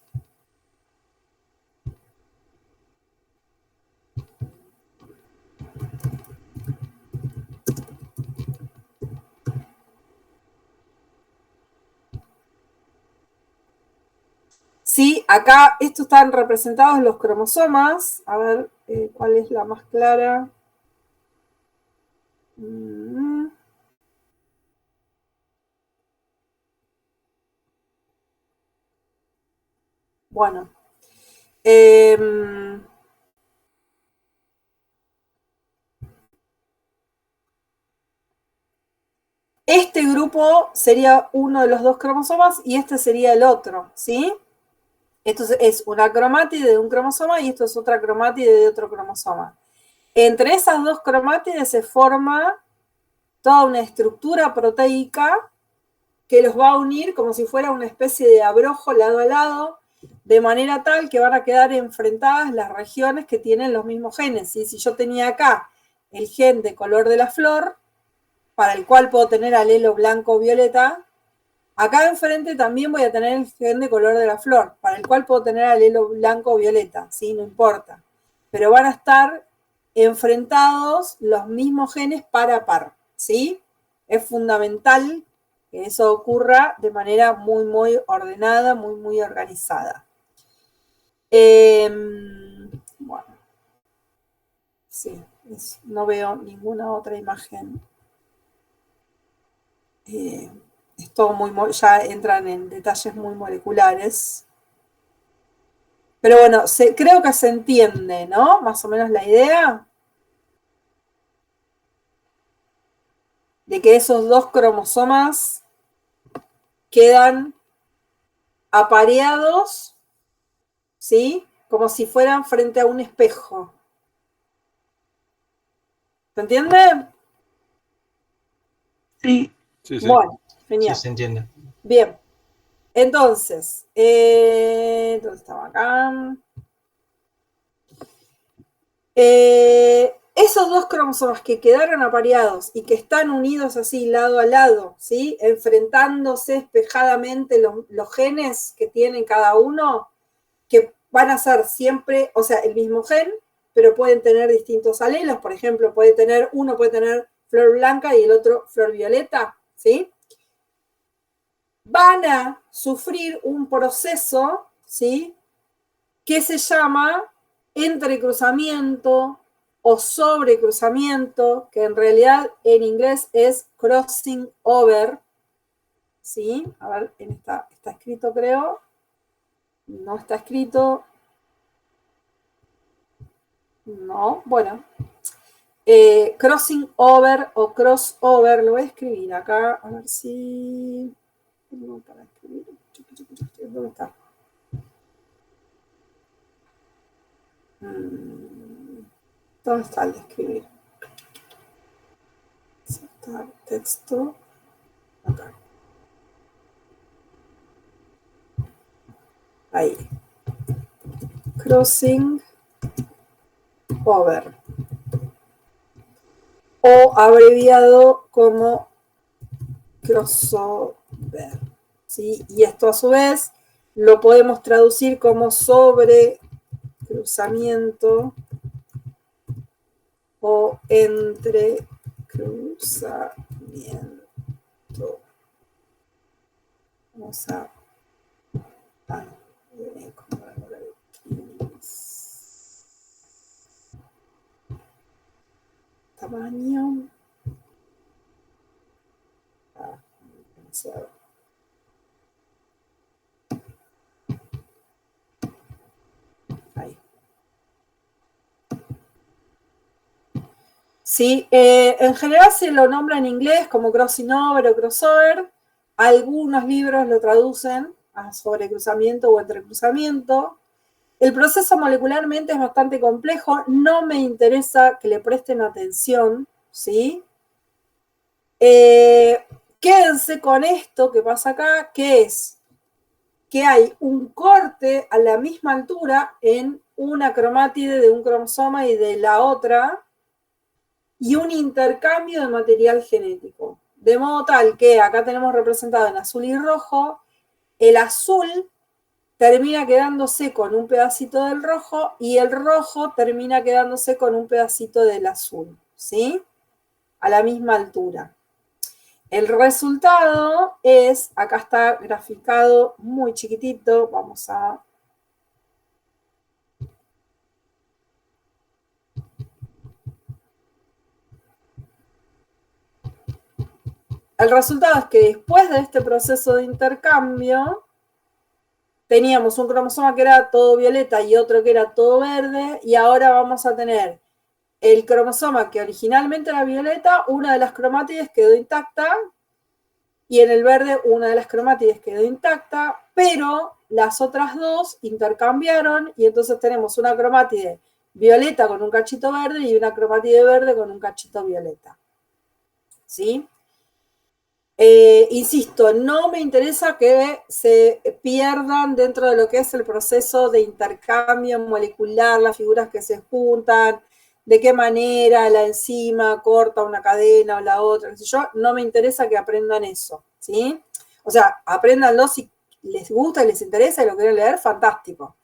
A: Sí, acá estos están representados en los cromosomas. A ver, ¿cuál es la más clara? Bueno. Este grupo sería uno de los dos cromosomas y este sería el otro, ¿sí? Esto es una cromátide de un cromosoma y esto es otra cromátide de otro cromosoma. Entre esas dos cromátides se forma toda una estructura proteica que los va a unir como si fuera una especie de abrojo lado a lado, de manera tal que van a quedar enfrentadas las regiones que tienen los mismos genes. ¿Sí? Si yo tenía acá el gen de color de la flor, para el cual puedo tener alelo blanco o violeta, acá enfrente también voy a tener el gen de color de la flor, para el cual puedo tener alelo blanco o violeta, ¿sí? No importa. Pero van a estar enfrentados los mismos genes par a par, ¿sí? Es fundamental que eso ocurra de manera muy, muy ordenada, muy, muy organizada. Bueno, sí, no veo ninguna otra imagen. Es todo muy, ya entran en detalles muy moleculares. Pero bueno, creo que se entiende, ¿no? Más o menos la idea de que esos dos cromosomas quedan apareados, ¿sí? Como si fueran frente a un espejo. ¿Se entiende?
D: Sí.
C: Sí, sí.
A: Bueno, genial.
E: Sí, se entiende.
A: Bien. Entonces, ¿dónde estaba acá? Esos dos cromosomas que quedaron apareados y que están unidos así lado a lado, ¿sí? Enfrentándose espejadamente los genes que tienen cada uno, que van a ser siempre, o sea, el mismo gen, pero pueden tener distintos alelos. Por ejemplo, uno puede tener flor blanca y el otro flor violeta, ¿sí? Van a sufrir un proceso, ¿sí? Que se llama entrecruzamiento o sobrecruzamiento, que en realidad en inglés es crossing over, ¿sí? A ver, está escrito, creo. No está escrito. No, bueno. Crossing over o crossover, lo voy a escribir acá, a ver si... Para escribir. ¿Dónde está? ¿Dónde está el de escribir? Está el texto. Acá. Ahí. Crossing over. O abreviado como crossover. ¿Sí? Y esto a su vez lo podemos traducir como sobrecruzamiento o entrecruzamiento. Vamos a... tamaño. Demasiado. Ahí. Sí, en general se lo nombra en inglés como crossing over o crossover. Algunos libros lo traducen a sobrecruzamiento o entrecruzamiento. El proceso molecularmente es bastante complejo. No me interesa que le presten atención, ¿sí? Quédense con esto que pasa acá, que es que hay un corte a la misma altura en una cromátide de un cromosoma y de la otra, y un intercambio de material genético. De modo tal que acá tenemos representado en azul y rojo, el azul termina quedándose con un pedacito del rojo y el rojo termina quedándose con un pedacito del azul, ¿sí? A la misma altura. El resultado es, acá está graficado muy chiquitito, vamos a... El resultado es que después de este proceso de intercambio, teníamos un cromosoma que era todo violeta y otro que era todo verde, y ahora vamos a tener el cromosoma que originalmente era violeta, una de las cromátides quedó intacta, y en el verde una de las cromátides quedó intacta, pero las otras dos intercambiaron, y entonces tenemos una cromátide violeta con un cachito verde y una cromátide verde con un cachito violeta. ¿Sí? Insisto, no me interesa que se pierdan dentro de lo que es el proceso de intercambio molecular, las figuras que se juntan, de qué manera la enzima corta una cadena o la otra, qué sé yo, no me interesa que aprendan eso, ¿sí? O sea, apréndanlo si les gusta y les interesa y lo quieren leer, fantástico.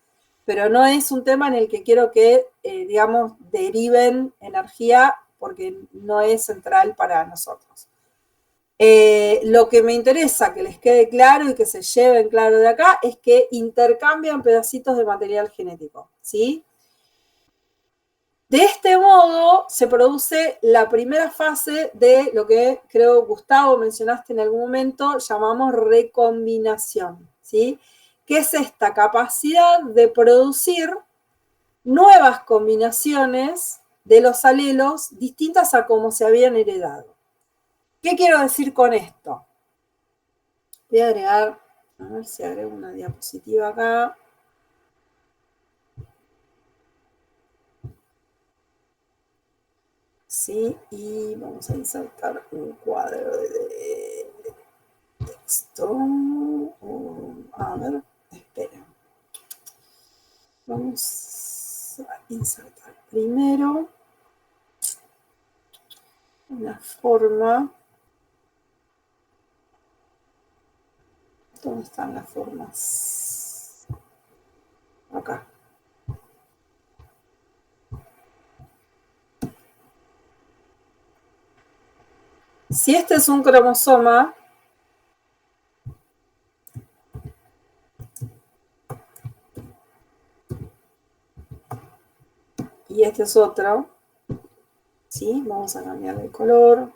A: Pero no es un tema en el que quiero que, digamos, deriven energía porque no es central para nosotros. Lo que me interesa que les quede claro y que se lleven claro de acá es que intercambian pedacitos de material genético, ¿sí? De este modo se produce la primera fase de lo que creo, Gustavo, mencionaste en algún momento, llamamos recombinación, ¿sí? Que es esta capacidad de producir nuevas combinaciones de los alelos distintas a como se habían heredado. ¿Qué quiero decir con esto? Voy a agregar, a ver si agrego una diapositiva acá. Sí, y vamos a insertar un cuadro de texto. A ver, espera. Vamos a insertar primero una forma. ¿Dónde están las formas? Acá. Si este es un cromosoma, y este es otro, ¿sí? Vamos a cambiar el color.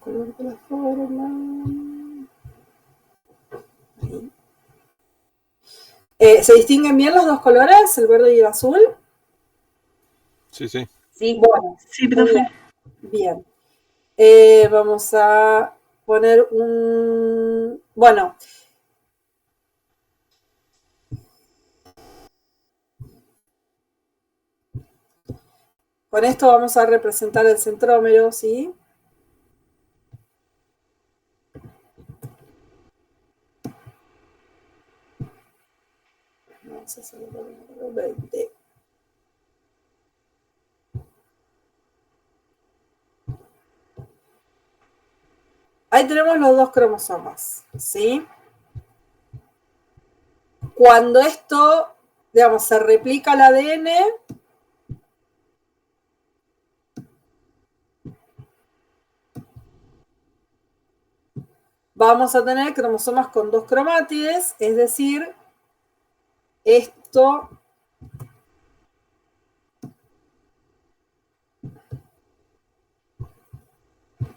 A: Color de la forma. Ahí. ¿Se distinguen bien los dos colores, el verde y el azul?
C: Sí, sí.
E: Sí,
A: Bueno,
D: Sí, profe.
A: bien. Vamos a poner un... Bueno. Con esto vamos a representar el centrómero, ¿sí? Vamos a hacerlo con el número 20. Ahí tenemos los dos cromosomas, ¿sí? Cuando esto, digamos, se replica el ADN, vamos a tener cromosomas con dos cromátides, es decir, esto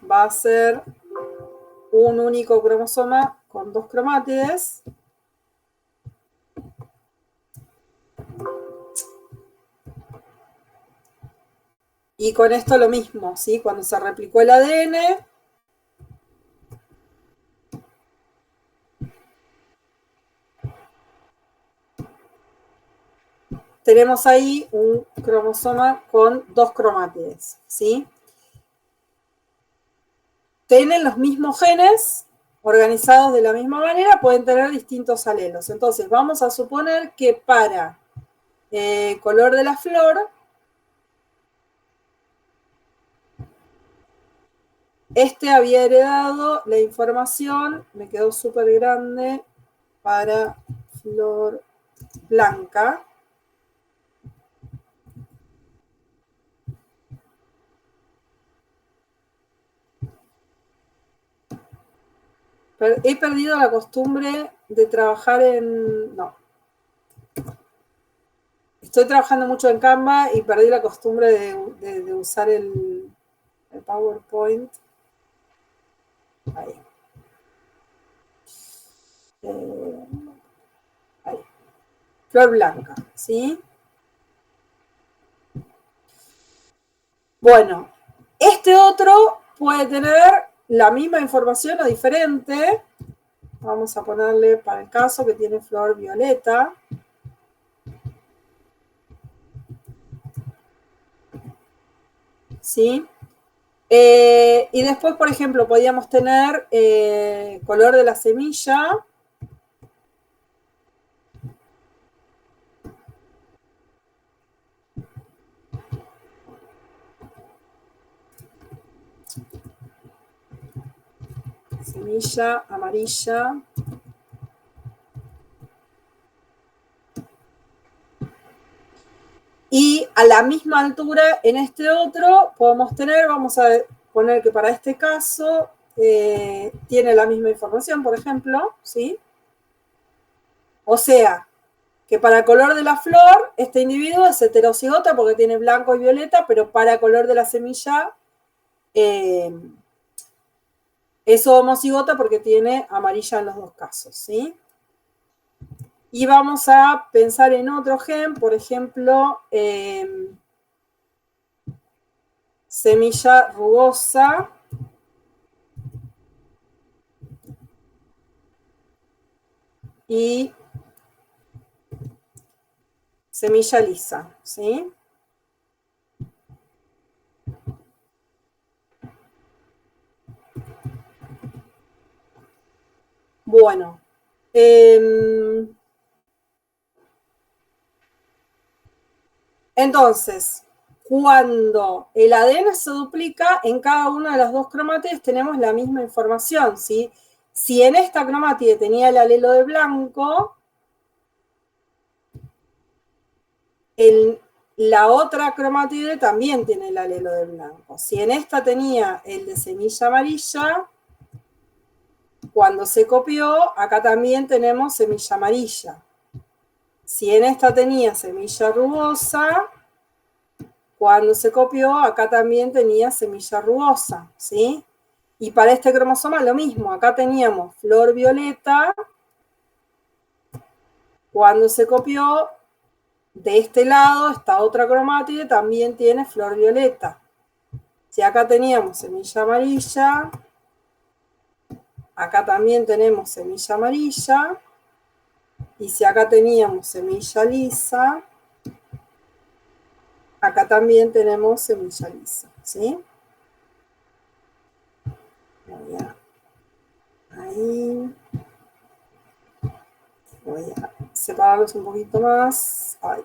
A: va a ser un único cromosoma con dos cromátides. Y con esto lo mismo, ¿sí? Cuando se replicó el ADN, tenemos ahí un cromosoma con dos cromátides, ¿sí? tienen los mismos genes organizados de la misma manera, pueden tener distintos alelos. Entonces, vamos a suponer que para color de la flor, este había heredado la información, me quedó súper grande, para flor blanca. He perdido la costumbre de trabajar en... No. Estoy trabajando mucho en Canva y perdí la costumbre de usar el PowerPoint. Ahí. Ahí. Flor blanca, ¿sí? Bueno, este otro puede tener la misma información o diferente. Vamos a ponerle para el caso que tiene flor violeta. ¿Sí? Y después, por ejemplo, podíamos tener color de la semilla. Semilla amarilla. Y a la misma altura en este otro podemos tener, vamos a poner que para este caso tiene la misma información, por ejemplo, ¿sí? O sea, que para color de la flor, este individuo es heterocigota porque tiene blanco y violeta, pero para color de la semilla es homocigota porque tiene amarilla en los dos casos, ¿sí? Y vamos a pensar en otro gen, por ejemplo, semilla rugosa. Y semilla lisa, ¿sí? Bueno. Entonces, cuando el ADN se duplica, en cada una de las dos cromátides tenemos la misma información, ¿sí? Si en esta cromátide tenía el alelo de blanco, la otra cromátide también tiene el alelo de blanco. Si en esta tenía el de semilla amarilla, cuando se copió, acá también tenemos semilla amarilla. Si en esta tenía semilla rugosa, cuando se copió, acá también tenía semilla rugosa, ¿sí? Y para este cromosoma lo mismo, acá teníamos flor violeta, cuando se copió, de este lado, esta otra cromátide también tiene flor violeta. Si acá teníamos semilla amarilla, acá también tenemos semilla amarilla, y si acá teníamos semilla lisa, acá también tenemos semilla lisa, ¿sí? Ahí. Voy a separarlos un poquito más. Ahí.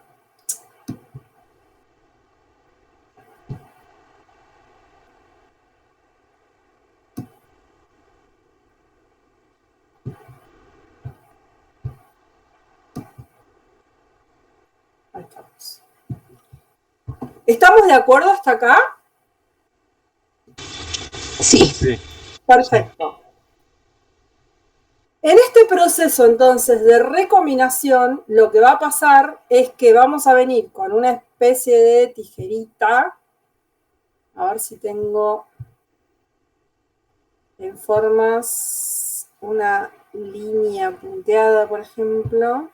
A: Ahí estamos. ¿Estamos de acuerdo hasta acá?
E: Sí.
C: Sí.
A: Perfecto. En este proceso, entonces, de recombinación, lo que va a pasar es que vamos a venir con una especie de tijerita. A ver si tengo en formas una línea punteada, por ejemplo.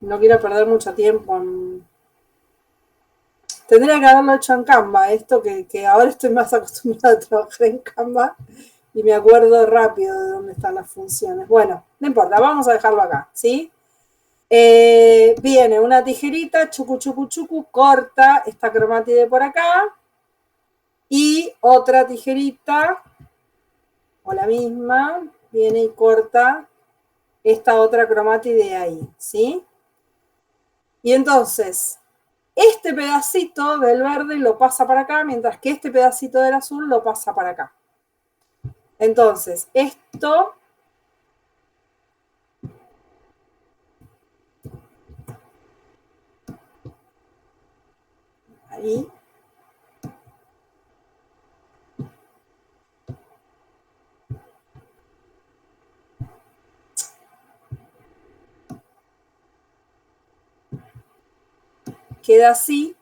A: No quiero perder mucho tiempo Tendría que haberlo hecho en Canva, esto que ahora estoy más acostumbrada a trabajar en Canva, y me acuerdo rápido de dónde están las funciones. Bueno, no importa, vamos a dejarlo acá, ¿sí? Viene una tijerita, chucu, chucu, chucu, corta esta cromátide por acá, y otra tijerita, o la misma, viene y corta esta otra cromátide ahí, ¿sí? Y entonces, este pedacito del verde lo pasa para acá, mientras que este pedacito del azul lo pasa para acá. Entonces, esto ahí queda así.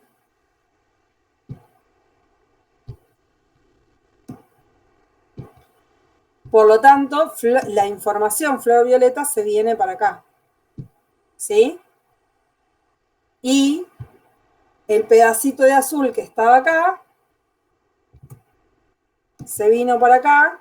A: Por lo tanto, la información flor violeta se viene para acá, ¿sí? Y el pedacito de azul que estaba acá se vino para acá.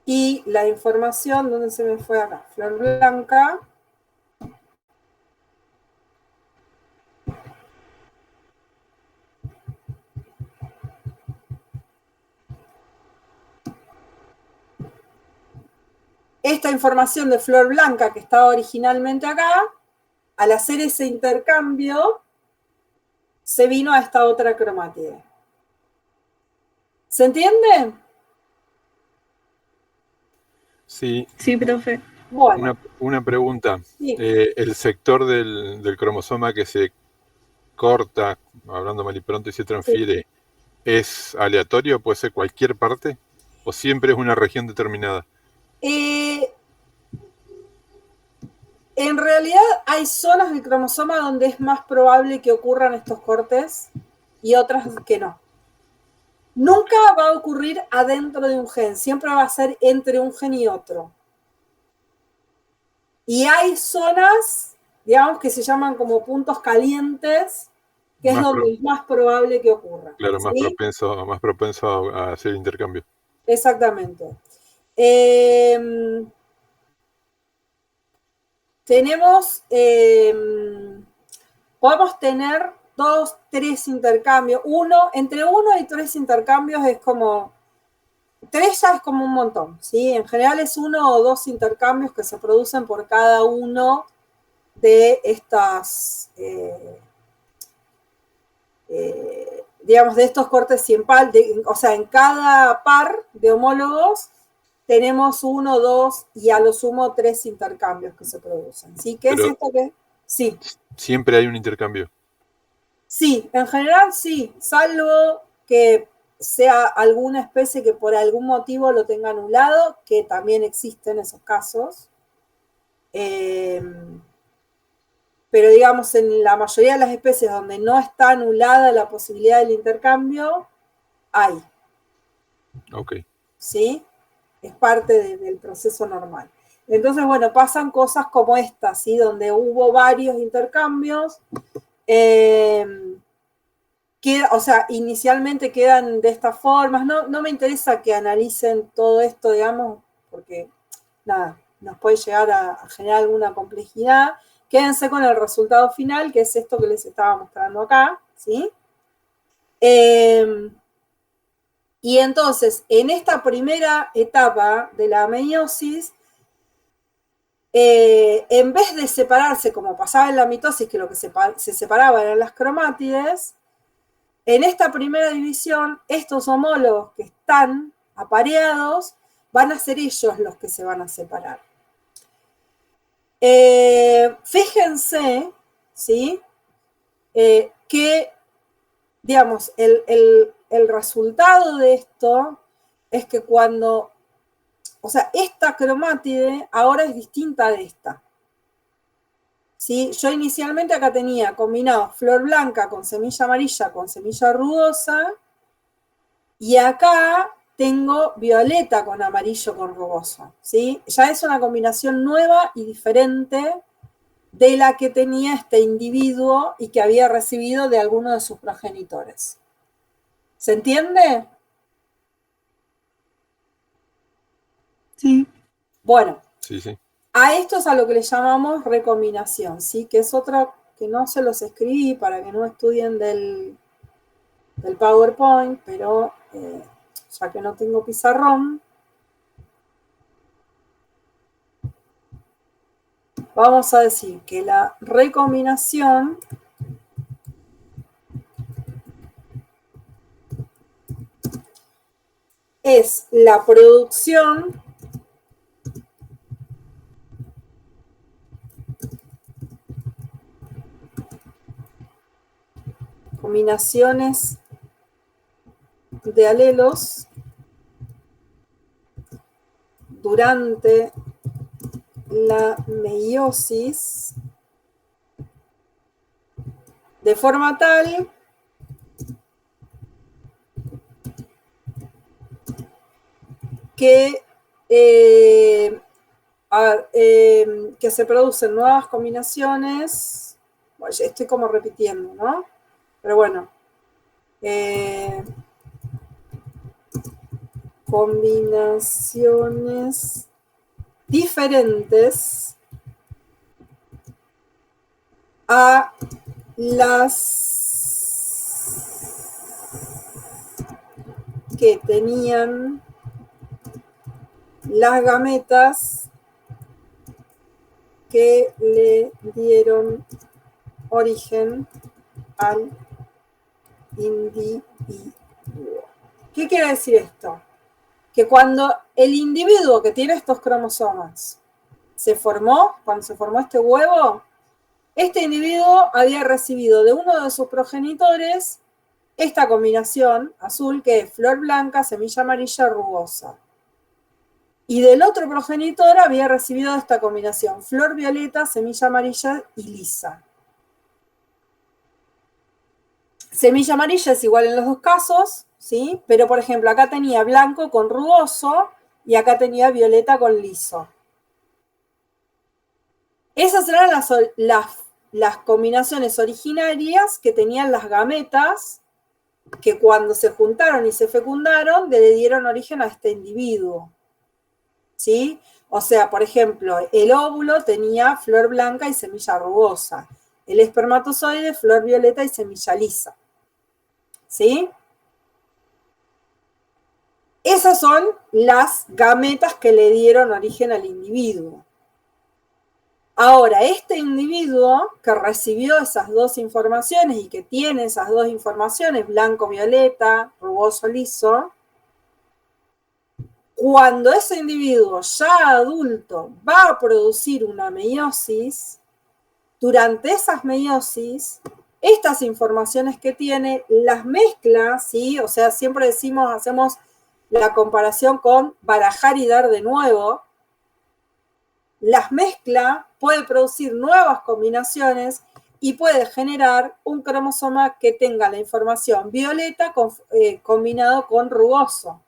A: Y la información, ¿dónde se me fue acá? Flor blanca. Esta información de flor blanca que estaba originalmente acá, al hacer ese intercambio, se vino a esta otra cromátide. ¿Se entiende?
C: Sí.
D: Sí, profe.
A: Bueno.
C: Una pregunta.
A: Sí.
C: El sector del cromosoma que se corta, hablando mal y pronto, y se transfiere, sí, ¿es aleatorio? ¿Puede ser cualquier parte? ¿O siempre es una región determinada?
A: En realidad hay zonas del cromosoma donde es más probable que ocurran estos cortes y otras que no. Nunca va a ocurrir adentro de un gen, siempre va a ser entre un gen y otro. Y hay zonas, digamos, que se llaman como puntos calientes, que es donde es más probable que ocurra.
C: Claro,
A: ¿sí?
C: más propenso a hacer intercambio.
A: Exactamente. Tenemos, podemos tener 2, 3 intercambios. Entre 1 y 3 intercambios es como, 3 ya es como un montón, ¿sí? En general es 1 o 2 intercambios que se producen por cada uno de estas, digamos, de estos cortes 100 par, o sea, en cada par de homólogos tenemos 1, 2 y a lo sumo 3 intercambios que se producen. ¿Sí? ¿Qué es esto que? Sí.
C: Siempre hay un intercambio.
A: Sí, en general sí, salvo que sea alguna especie que por algún motivo lo tenga anulado, que también existen esos casos. Pero digamos, en la mayoría de las especies donde no está anulada la posibilidad del intercambio, hay.
C: Ok.
A: ¿Sí? Es parte del proceso normal. Entonces, bueno, pasan cosas como esta, ¿sí? Donde hubo varios intercambios. O sea, inicialmente quedan de estas formas. No me interesa que analicen todo esto, digamos, porque, nada, nos puede llegar a generar alguna complejidad. Quédense con el resultado final, que es esto que les estaba mostrando acá, ¿sí? Y entonces, en esta primera etapa de la meiosis, en vez de separarse como pasaba en la mitosis, que lo que se separaba eran las cromátides, en esta primera división, estos homólogos que están apareados van a ser ellos los que se van a separar. Fíjense, ¿sí? Que, digamos, el resultado de esto es que cuando, o sea, esta cromátide ahora es distinta de esta. ¿Sí? Yo inicialmente acá tenía combinado flor blanca con semilla amarilla con semilla rugosa, y acá tengo violeta con amarillo con rugoso, ¿sí? Ya es una combinación nueva y diferente de la que tenía este individuo y que había recibido de alguno de sus progenitores. ¿Se entiende?
D: Sí.
A: Bueno,
C: Sí, sí.
A: a esto es a lo que le llamamos recombinación, ¿sí? Que es otra que no se los escribí para que no estudien del PowerPoint, pero ya que no tengo pizarrón, vamos a decir que la recombinación es la producción combinaciones de alelos durante la meiosis de forma tal que, que se producen nuevas combinaciones. Bueno, estoy como repitiendo, ¿no? Pero bueno, combinaciones diferentes a las que tenían las gametas que le dieron origen al individuo. ¿Qué quiere decir esto? Que cuando el individuo que tiene estos cromosomas se formó, cuando se formó este huevo, este individuo había recibido de uno de sus progenitores esta combinación azul que es flor blanca, semilla amarilla, rugosa. Y del otro progenitor había recibido esta combinación, flor violeta, semilla amarilla y lisa. Semilla amarilla es igual en los dos casos, ¿sí? Pero, por ejemplo, acá tenía blanco con rugoso y acá tenía violeta con liso. Esas eran las combinaciones originarias que tenían las gametas que cuando se juntaron y se fecundaron le dieron origen a este individuo. ¿Sí? O sea, por ejemplo, el óvulo tenía flor blanca y semilla rugosa. El espermatozoide, flor violeta y semilla lisa. ¿Sí? Esas son las gametas que le dieron origen al individuo. Ahora, este individuo que recibió esas dos informaciones y que tiene esas dos informaciones, blanco-violeta, rugoso-liso, cuando ese individuo ya adulto va a producir una meiosis, durante esas meiosis, estas informaciones que tiene las mezcla, ¿sí? O sea, siempre decimos, hacemos la comparación con barajar y dar de nuevo, las mezcla, puede producir nuevas combinaciones y puede generar un cromosoma que tenga la información violeta combinado con rugoso,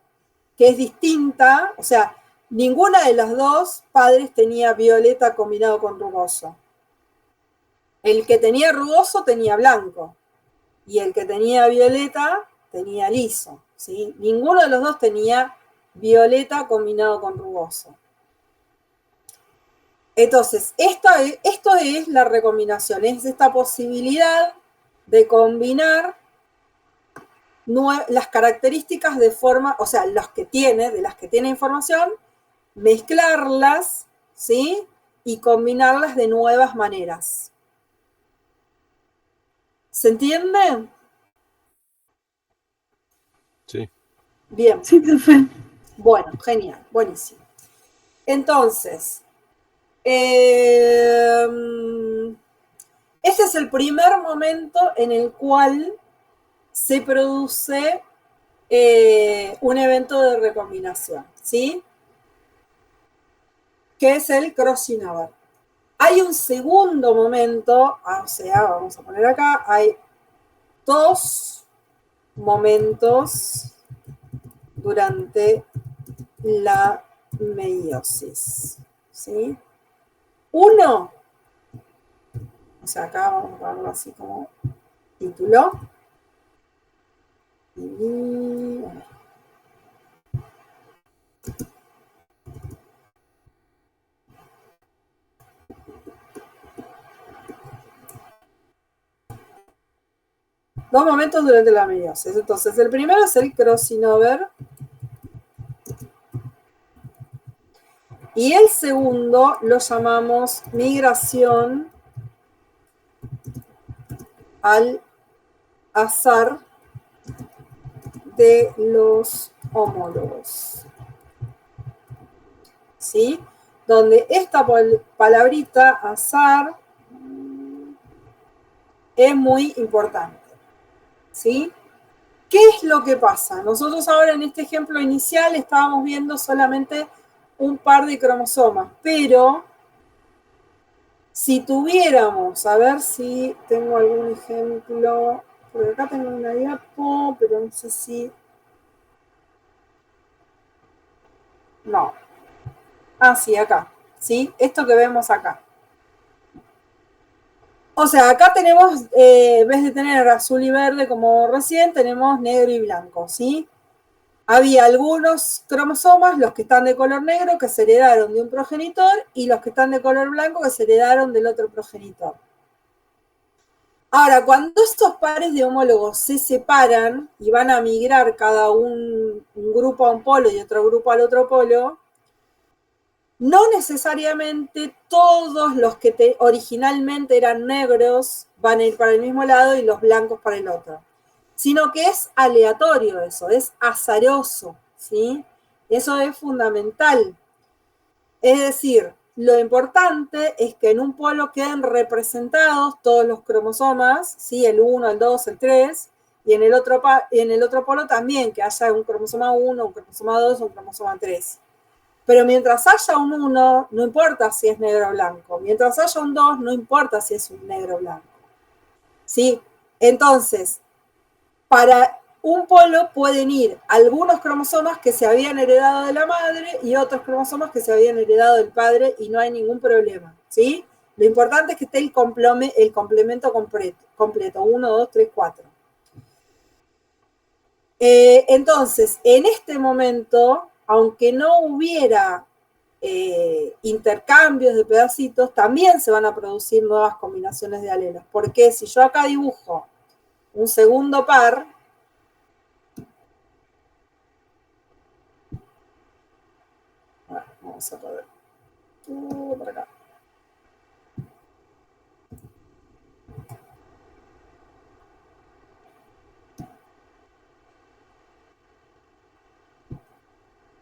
A: que es distinta, o sea, ninguna de las dos padres tenía violeta combinado con rugoso. El que tenía rugoso tenía blanco y el que tenía violeta tenía liso, ¿sí? Ninguno de los dos tenía violeta combinado con rugoso. Entonces, esto es la recombinación, es esta posibilidad de combinar las características de forma, o sea, de las que tiene información, mezclarlas, ¿sí? Y combinarlas de nuevas maneras. ¿Se entiende?
C: Sí.
A: Bien.
D: Sí, profe.
A: Bueno, genial, buenísimo. Entonces, ese es el primer momento en el cual se produce un evento de recombinación, ¿sí? Que es el crossing over. Hay un segundo momento, o sea, vamos a poner acá, hay dos momentos durante la meiosis, ¿sí? Uno, o sea, acá vamos a ponerlo así como título. Y dos momentos durante la meiosis. Entonces, el primero es el crossing over. Y el segundo lo llamamos migración al azar de los homólogos. ¿Sí? Donde esta palabrita azar es muy importante. ¿Sí? ¿Qué es lo que pasa? Nosotros ahora en este ejemplo inicial estábamos viendo solamente un par de cromosomas, pero si tuviéramos, a ver si tengo algún ejemplo, porque acá tengo una diapo, pero no sé si... No. Ah, sí, acá. ¿Sí? Esto que vemos acá. O sea, acá tenemos, en vez de tener azul y verde como recién, tenemos negro y blanco, ¿sí? Había algunos cromosomas, los que están de color negro, que se heredaron de un progenitor, y los que están de color blanco, que se heredaron del otro progenitor. Ahora, cuando estos pares de homólogos se separan y van a migrar cada un grupo a un polo y otro grupo al otro polo, no necesariamente todos los que originalmente eran negros van a ir para el mismo lado y los blancos para el otro, sino que es aleatorio eso, es azaroso, ¿sí? Eso es fundamental. Es decir, lo importante es que en un polo queden representados todos los cromosomas, ¿sí? El 1, el 2, el 3, y en el otro polo también, que haya un cromosoma 1, un cromosoma 2, un cromosoma 3. Pero mientras haya un 1, no importa si es negro o blanco. Mientras haya un 2, no importa si es un negro o blanco. ¿Sí? Entonces, para un polo pueden ir algunos cromosomas que se habían heredado de la madre y otros cromosomas que se habían heredado del padre y no hay ningún problema. ¿Sí? Lo importante es que esté el complemento completo. 1, 2, 3, 4. Entonces, en este momento, aunque no hubiera intercambios de pedacitos, también se van a producir nuevas combinaciones de alelos. Porque si yo acá dibujo un segundo par, vamos a poder por acá.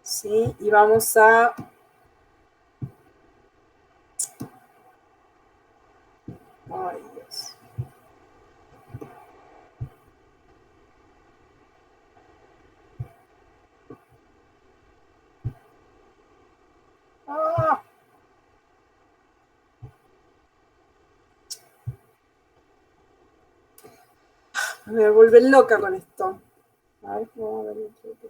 A: ¿Sí? Y vamos a... Ay, Dios. ¡Ah! Me voy a volver loca con esto. A ver, vamos a ver otro.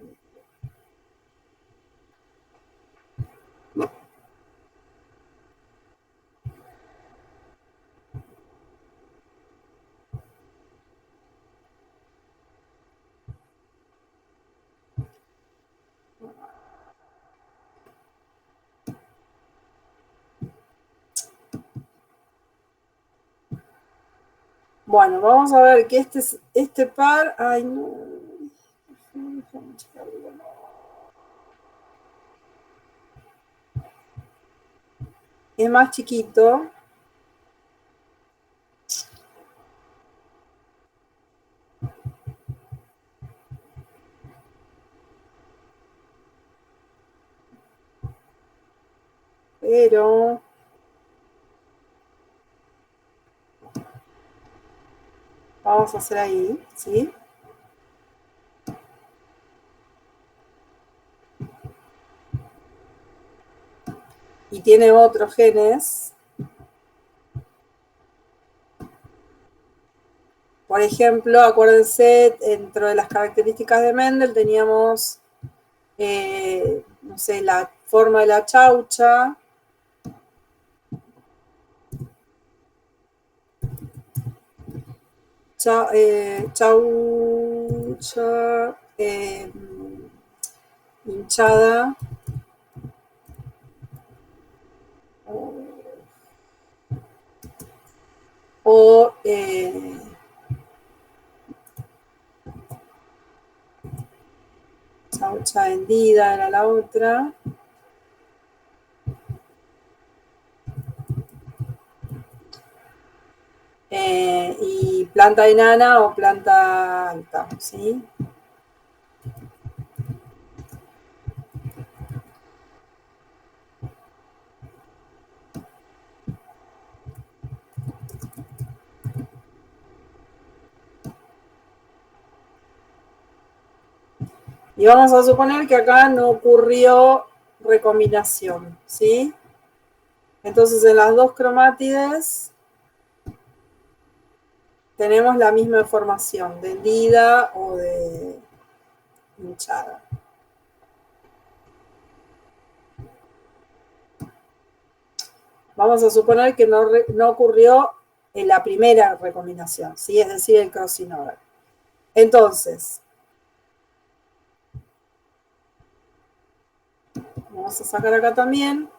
A: Bueno, vamos a ver que este par... Ay, no. Es más chiquito. Pero... Vamos a hacer ahí, ¿sí? Y tiene otros genes. Por ejemplo, acuérdense, dentro de las características de Mendel teníamos no sé, la forma de la chaucha. Chaucha hinchada. O chaucha hendida era la otra. Y planta enana o planta alta, ¿sí? Y vamos a suponer que acá no ocurrió recombinación, ¿sí? Entonces en las dos cromátides tenemos la misma información, de hendida o de hinchada. Vamos a suponer que no ocurrió en la primera recombinación, ¿sí? Es decir, el crossing over. Entonces, vamos a sacar acá también.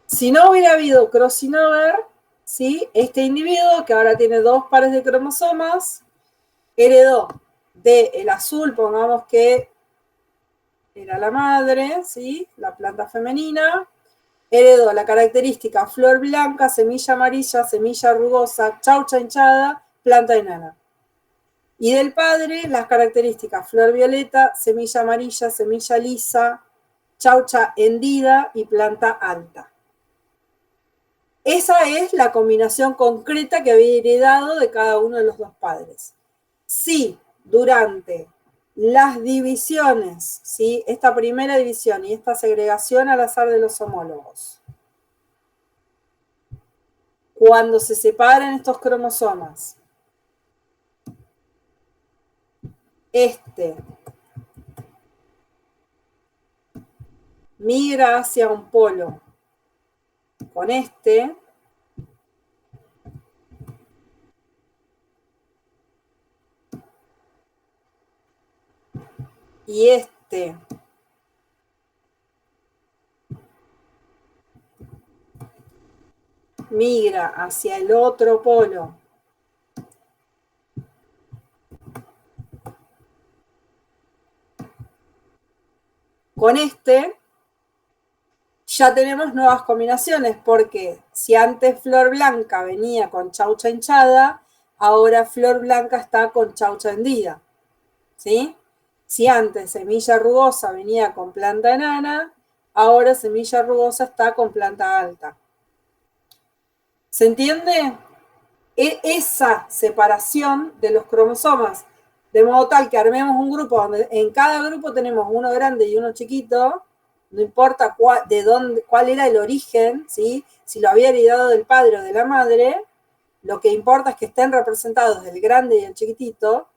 A: Si no hubiera habido crossing over, ¿sí? Este individuo, que ahora tiene dos pares de cromosomas, heredó del azul, pongamos que era la madre, ¿sí? La planta femenina, heredó la característica flor blanca, semilla amarilla, semilla rugosa, chaucha hinchada, planta enana. Y del padre, las características flor violeta, semilla amarilla, semilla lisa, chaucha hendida y planta alta. Esa es la combinación concreta que había heredado de cada uno de los dos padres. Si durante las divisiones, ¿sí? Esta primera división y esta segregación al azar de los homólogos, cuando se separan estos cromosomas, este migra hacia un polo con este, y este migra hacia el otro polo con este, ya tenemos nuevas combinaciones, porque si antes flor blanca venía con chaucha hinchada, ahora flor blanca está con chaucha hendida, ¿sí? Si antes semilla rugosa venía con planta enana, ahora semilla rugosa está con planta alta. ¿Se entiende? Esa separación de los cromosomas, de modo tal que armemos un grupo donde en cada grupo tenemos uno grande y uno chiquito, no importa cuál era el origen, ¿sí? Si lo había heredado del padre o de la madre, lo que importa es que estén representados el grande y el chiquitito.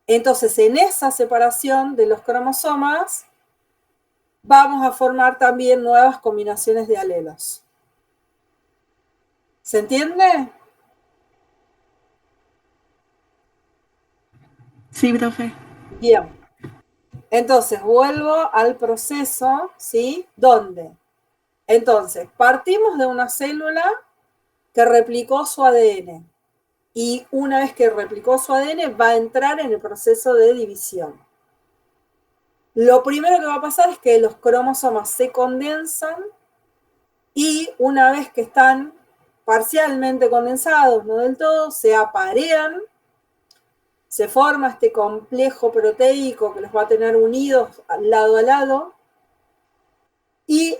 A: Entonces, en esa separación de los cromosomas, vamos a formar también nuevas combinaciones de alelos. ¿Se entiende?
D: Sí, profe.
A: Bien. Entonces, vuelvo al proceso, ¿sí? ¿Dónde? Entonces, partimos de una célula que replicó su ADN. Y una vez que replicó su ADN, va a entrar en el proceso de división. Lo primero que va a pasar es que los cromosomas se condensan y una vez que están parcialmente condensados, no del todo, se aparean, se forma este complejo proteico que los va a tener unidos lado a lado y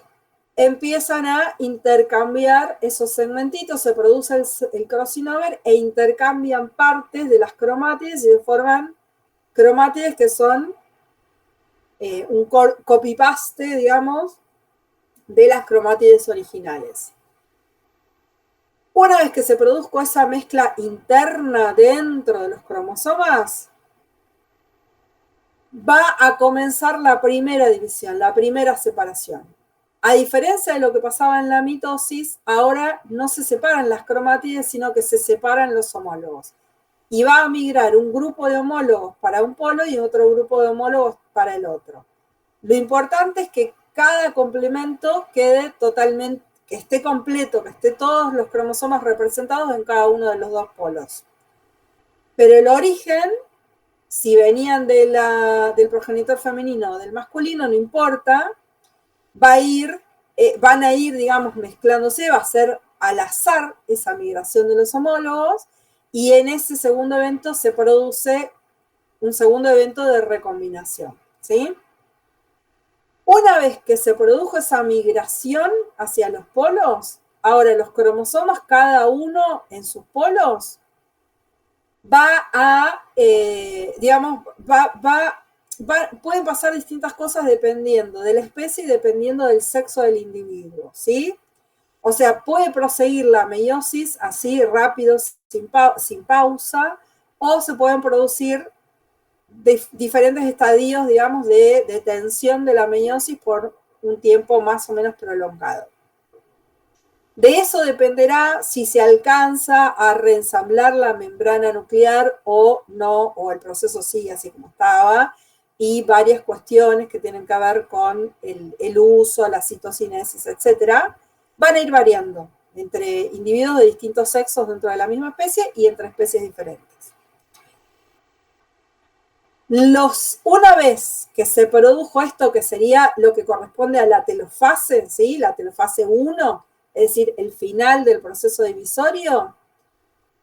A: empiezan a intercambiar esos segmentitos, se produce el crossing over e intercambian partes de las cromátides y se forman cromátides que son un copy-paste, digamos, de las cromátides originales. Una vez que se produzca esa mezcla interna dentro de los cromosomas, va a comenzar la primera división, la primera separación. A diferencia de lo que pasaba en la mitosis, ahora no se separan las cromátides, sino que se separan los homólogos. Y va a migrar un grupo de homólogos para un polo y otro grupo de homólogos para el otro. Lo importante es que cada complemento quede totalmente, que esté completo, que esté todos los cromosomas representados en cada uno de los dos polos. Pero el origen, si venían del progenitor femenino o del masculino, no importa, van a ir, digamos, mezclándose, va a ser al azar esa migración de los homólogos, y en ese segundo evento se produce un segundo evento de recombinación, ¿sí? Una vez que se produjo esa migración hacia los polos, ahora los cromosomas, cada uno en sus polos, pueden pasar distintas cosas dependiendo de la especie y dependiendo del sexo del individuo, ¿sí? O sea, puede proseguir la meiosis así rápido, sin pausa, o se pueden producir diferentes estadios, digamos, de detención de la meiosis por un tiempo más o menos prolongado. De eso dependerá si se alcanza a reensamblar la membrana nuclear o no, o el proceso sigue así como estaba, y varias cuestiones que tienen que ver con el uso, la citocinesis, etcétera, van a ir variando entre individuos de distintos sexos dentro de la misma especie y entre especies diferentes. Una vez que se produjo esto, que sería lo que corresponde a la telofase, ¿sí? La telofase 1, es decir, el final del proceso divisorio,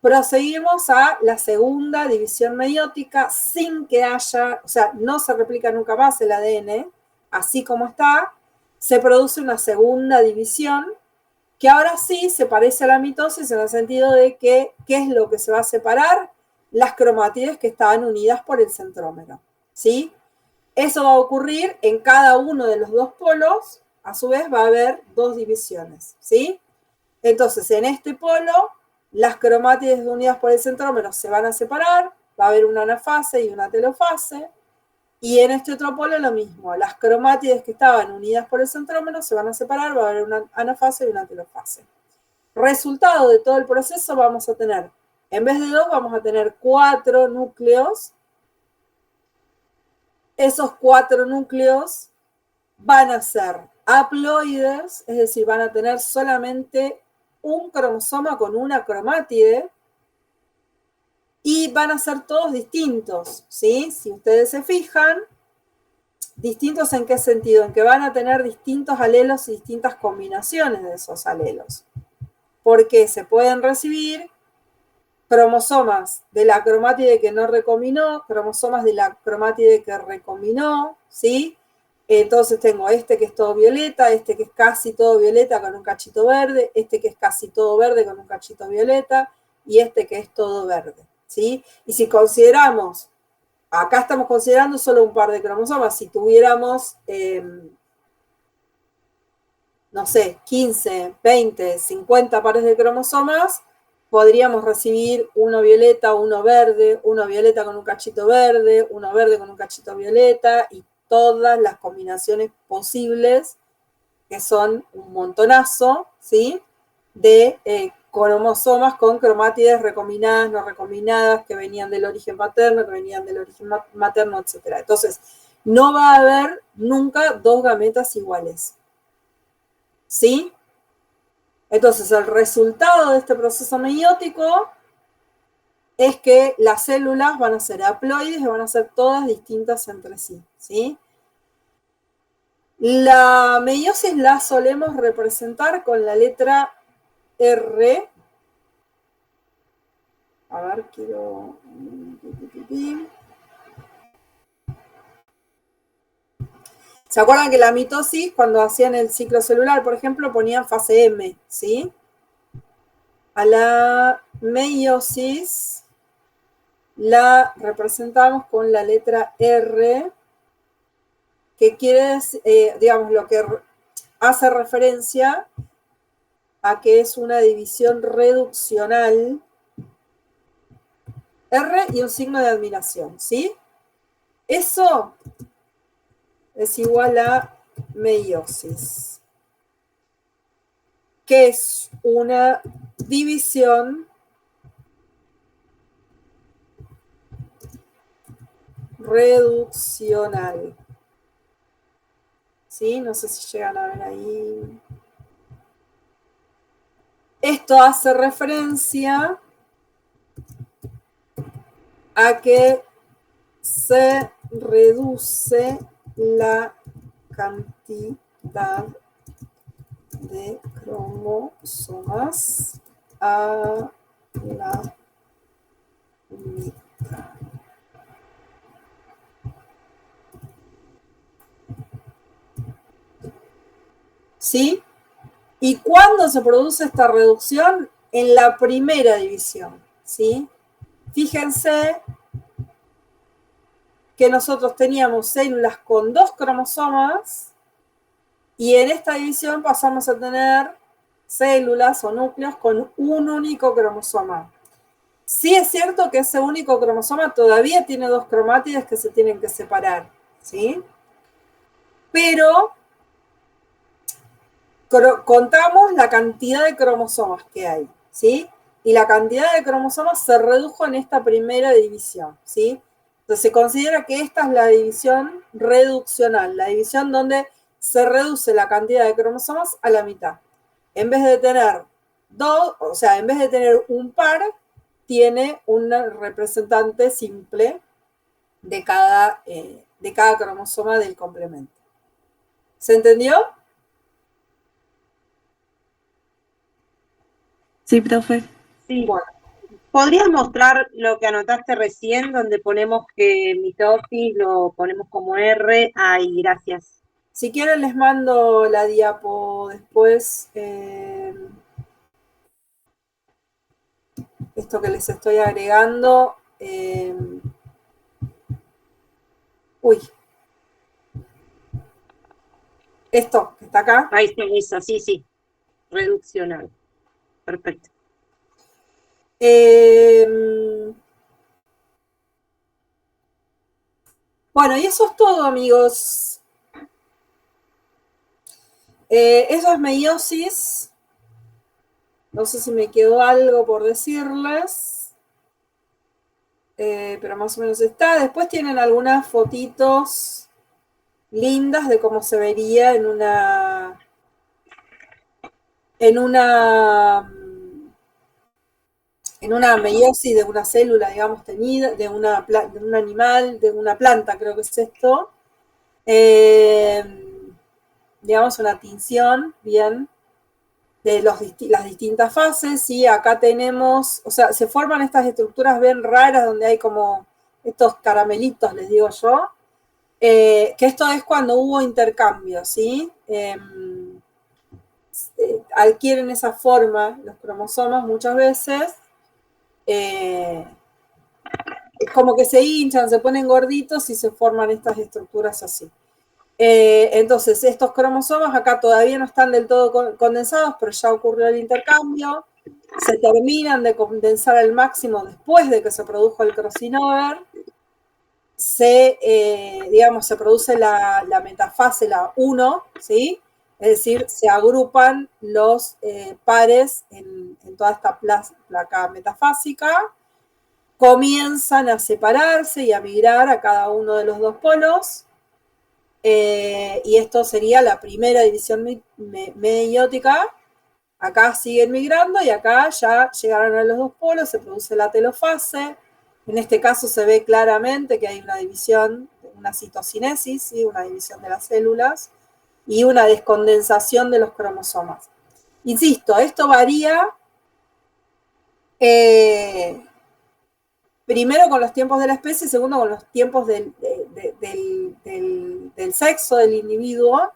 A: proseguimos a la segunda división meiótica sin que haya, o sea, no se replica nunca más el ADN, así como está, se produce una segunda división que ahora sí se parece a la mitosis en el sentido de que, ¿qué es lo que se va a separar? Las cromátides que estaban unidas por el centrómero, ¿sí? Eso va a ocurrir en cada uno de los dos polos, a su vez va a haber dos divisiones, ¿sí? Entonces, en este polo, las cromátides unidas por el centrómero se van a separar, va a haber una anafase y una telofase, y en este otro polo lo mismo, las cromátides que estaban unidas por el centrómero se van a separar, va a haber una anafase y una telofase. Resultado de todo el proceso vamos a tener, en vez de 2, vamos a tener 4 núcleos. Esos 4 núcleos van a ser haploides, es decir, van a tener solamente un cromosoma con una cromátide, y van a ser todos distintos, ¿sí? Si ustedes se fijan, distintos en qué sentido, en que van a tener distintos alelos y distintas combinaciones de esos alelos, porque se pueden recibir cromosomas de la cromátide que no recombinó, cromosomas de la cromátide que recombinó, ¿sí? Entonces tengo este que es todo violeta, este que es casi todo violeta con un cachito verde, este que es casi todo verde con un cachito violeta, y este que es todo verde, ¿sí? Y si consideramos, acá estamos considerando solo un par de cromosomas, si tuviéramos, no sé, 15, 20, 50 pares de cromosomas, podríamos recibir uno violeta, uno violeta con un cachito verde, uno verde con un cachito violeta, y todas las combinaciones posibles, que son un montonazo, ¿sí? De cromosomas con cromátides recombinadas, no recombinadas, que venían del origen paterno, que venían del origen materno, etc. Entonces, no va a haber nunca 2 gametas iguales, ¿sí? Entonces, el resultado de este proceso meiótico es que las células van a ser haploides y van a ser todas distintas entre sí, ¿sí? La meiosis la solemos representar con la letra R A ver, quiero... ¿Se acuerdan que la mitosis, cuando hacían el ciclo celular, por ejemplo, ponían fase M, ¿sí? A la meiosis la representamos con la letra R, que quiere decir, digamos, lo que hace referencia a que es una división reduccional. R y un signo de admiración, ¿sí? Eso es igual a meiosis, que es una división reduccional. ¿Sí? No sé si llegan a ver ahí. Esto hace referencia a que se reduce la cantidad de cromosomas a la mitad. ¿Sí? ¿Y cuándo se produce esta reducción? En la primera división, ¿sí? Fíjense que nosotros teníamos células con 2 cromosomas y en esta división pasamos a tener células o núcleos con un único cromosoma. Sí es cierto que ese único cromosoma todavía tiene 2 cromátides que se tienen que separar, ¿sí? Pero contamos la cantidad de cromosomas que hay, ¿sí? Y la cantidad de cromosomas se redujo en esta primera división, ¿sí? Entonces se considera que esta es la división reduccional, la división donde se reduce la cantidad de cromosomas a la mitad. En vez de tener dos, o sea, en vez de tener un par, tiene un representante simple de cada cromosoma del complemento. ¿Se entendió?
D: Sí, profe.
E: Sí.
A: Bueno.
E: ¿Podrías mostrar lo que anotaste recién, donde ponemos que mitosis lo ponemos como R? Ay, gracias.
A: Si quieren les mando la diapo después. Esto que les estoy agregando. Uy. Esto que está acá.
E: Ahí está, eso, sí, sí. Reduccional. Perfecto.
A: Bueno, y eso es todo, amigos. Eso es meiosis. No sé si me quedó algo por decirles. Pero más o menos está. Después tienen algunas fotitos lindas de cómo se vería en una meiosis de una célula, digamos, tenida, de un animal, de una planta, creo que es esto. Digamos, una tinción, bien, de las distintas fases, y acá tenemos, o sea, se forman estas estructuras bien raras donde hay como estos caramelitos, les digo yo, que esto es cuando hubo intercambio, ¿sí? Adquieren esa forma los cromosomas muchas veces, como que se hinchan, se ponen gorditos y se forman estas estructuras así. Entonces, estos cromosomas acá todavía no están del todo condensados, pero ya ocurrió el intercambio, se terminan de condensar al máximo después de que se produjo el crossing over, digamos, se produce la metafase, la 1, ¿sí? Es decir, se agrupan los pares en toda esta placa metafásica, comienzan a separarse y a migrar a cada uno de los dos polos, y esto sería la primera división meiótica. Acá siguen migrando y acá ya llegaron a los dos polos, se produce la telofase. En este caso se ve claramente que hay una división, una citocinesis, ¿sí? Una división de las células y una descondensación de los cromosomas. Insisto, esto varía primero con los tiempos de la especie, segundo con los tiempos del sexo del individuo,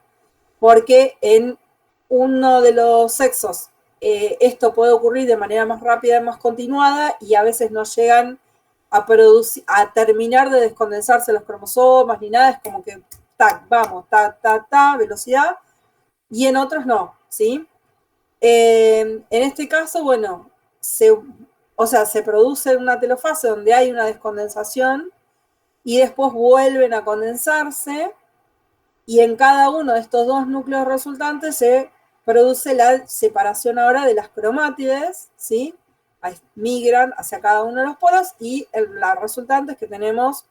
A: porque en uno de los sexos esto puede ocurrir de manera más rápida y más continuada, y a veces no llegan a terminar de descondensarse los cromosomas ni nada, es como que tac, vamos, velocidad, y en otros no, ¿sí? En este caso, bueno, se produce una telofase donde hay una descondensación y después vuelven a condensarse, y en cada uno de estos dos núcleos resultantes se produce la separación ahora de las cromátides, ¿sí? Migran hacia cada uno de los polos, y la resultante es que tenemos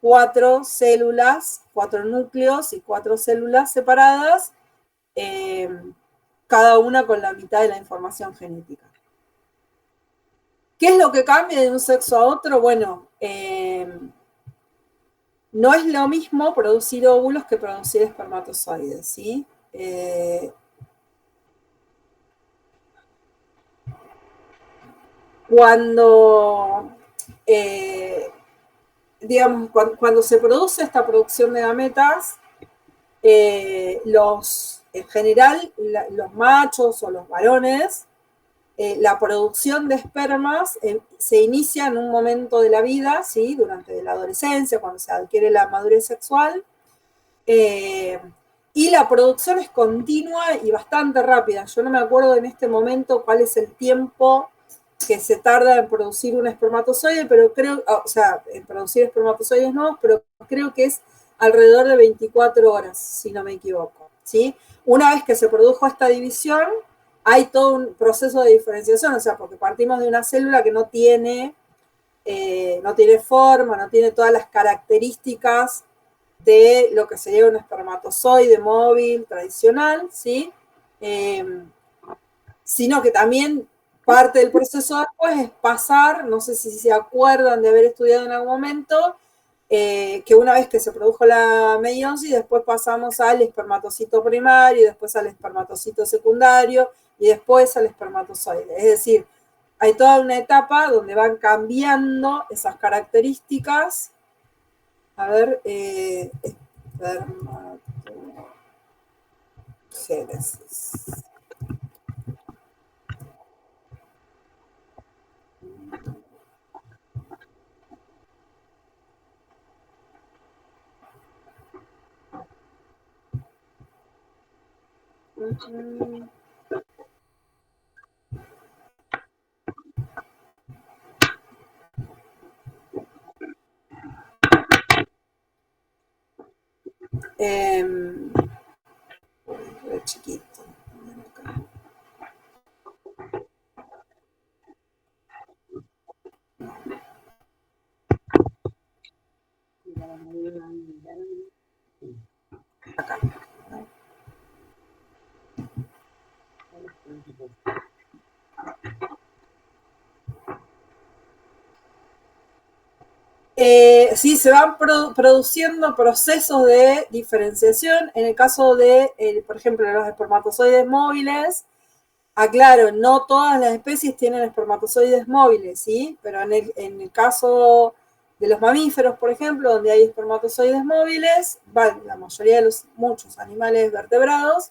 A: 4 células, 4 núcleos y 4 células separadas, cada una con la mitad de la información genética. ¿Qué es lo que cambia de un sexo a otro? Bueno, no es lo mismo producir óvulos que producir espermatozoides, ¿sí? Cuando se produce esta producción de gametas, en general, los machos o los varones, la producción de espermas se inicia en un momento de la vida, ¿sí? Durante la adolescencia, cuando se adquiere la madurez sexual, y la producción es continua y bastante rápida. Yo no me acuerdo en este momento cuál es el tiempo que se tarda en producir un espermatozoide, pero creo, en producir espermatozoides nuevos, pero creo que es alrededor de 24 horas, si no me equivoco, ¿sí? Una vez que se produjo esta división, hay todo un proceso de diferenciación, porque partimos de una célula que no tiene forma, no tiene todas las características de lo que sería un espermatozoide móvil tradicional, ¿sí? Sino que también parte del proceso después es pasar, no sé si se acuerdan de haber estudiado en algún momento, que una vez que se produjo la meiosis, después pasamos al espermatocito primario, y después al espermatocito secundario, y después al espermatozoide. Es decir, hay toda una etapa donde van cambiando esas características. A ver, espermatogénesis. Chiquito. Acá. Sí, se van produciendo procesos de diferenciación. En el caso de, por ejemplo, los espermatozoides móviles, aclaro, no todas las especies tienen espermatozoides móviles, ¿sí? Pero en el caso de los mamíferos, por ejemplo, donde hay espermatozoides móviles, la mayoría de muchos animales vertebrados,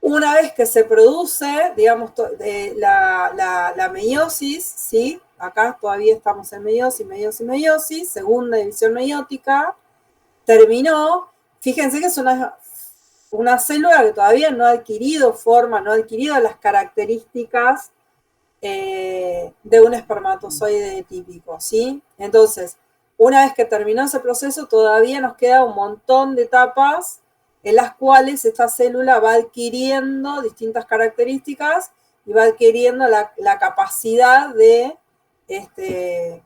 A: una vez que se produce, digamos, la meiosis, ¿sí? Acá todavía estamos en meiosis, segunda división meiótica, terminó. Fíjense que es una célula que todavía no ha adquirido forma, no ha adquirido las características de un espermatozoide típico, ¿sí? Entonces, una vez que terminó ese proceso, todavía nos queda un montón de etapas en las cuales esta célula va adquiriendo distintas características y va adquiriendo la capacidad de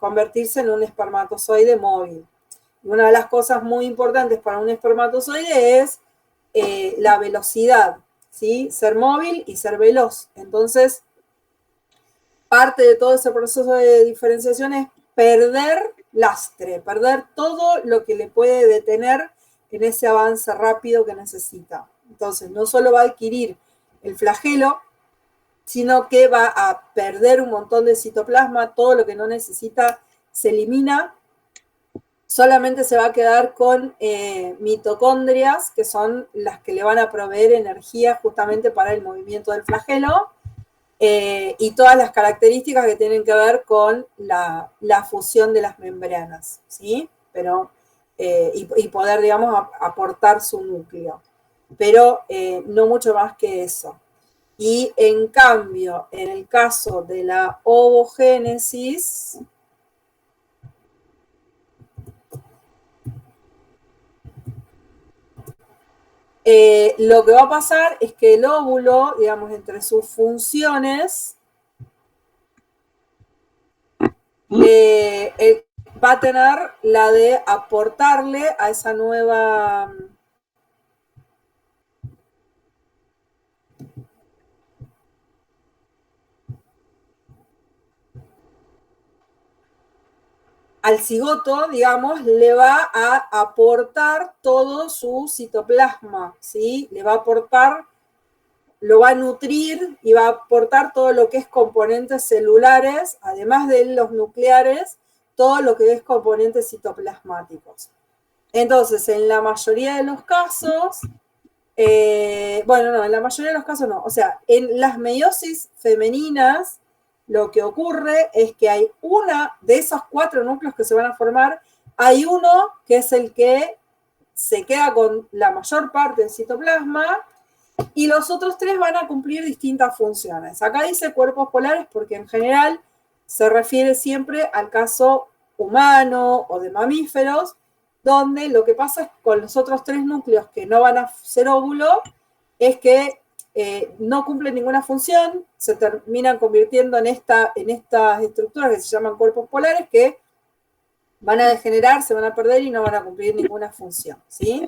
A: convertirse en un espermatozoide móvil. Y una de las cosas muy importantes para un espermatozoide es la velocidad, ¿sí? Ser móvil y ser veloz. Entonces, parte de todo ese proceso de diferenciación es perder lastre, perder todo lo que le puede detener en ese avance rápido que necesita. Entonces, no solo va a adquirir el flagelo, sino que va a perder un montón de citoplasma, todo lo que no necesita se elimina, solamente se va a quedar con mitocondrias, que son las que le van a proveer energía justamente para el movimiento del flagelo, y todas las características que tienen que ver con la fusión de las membranas, ¿sí? Pero, y poder, digamos, aportar su núcleo. Pero no mucho más que eso. Y en cambio, en el caso de la ovogénesis, lo que va a pasar es que el óvulo, digamos, entre sus funciones, va a tener la de aportarle a esa nueva al cigoto, digamos, le va a aportar todo su citoplasma, ¿sí? Le va a aportar, lo va a nutrir y va a aportar todo lo que es componentes celulares, además de los nucleares, todo lo que es componentes citoplasmáticos. Entonces, en la mayoría de los casos, bueno, no, en la mayoría de los casos no, o sea, en las meiosis femeninas, lo que ocurre es que hay una de esos 4 núcleos que se van a formar, hay uno que es el que se queda con la mayor parte del citoplasma y los otros 3 van a cumplir distintas funciones. Acá dice cuerpos polares porque en general se refiere siempre al caso humano o de mamíferos, donde lo que pasa es con los otros 3 núcleos que no van a ser óvulo es que no cumplen ninguna función, se terminan convirtiendo en estas estructuras que se llaman cuerpos polares que van a degenerar, se van a perder y no van a cumplir ninguna función, ¿sí?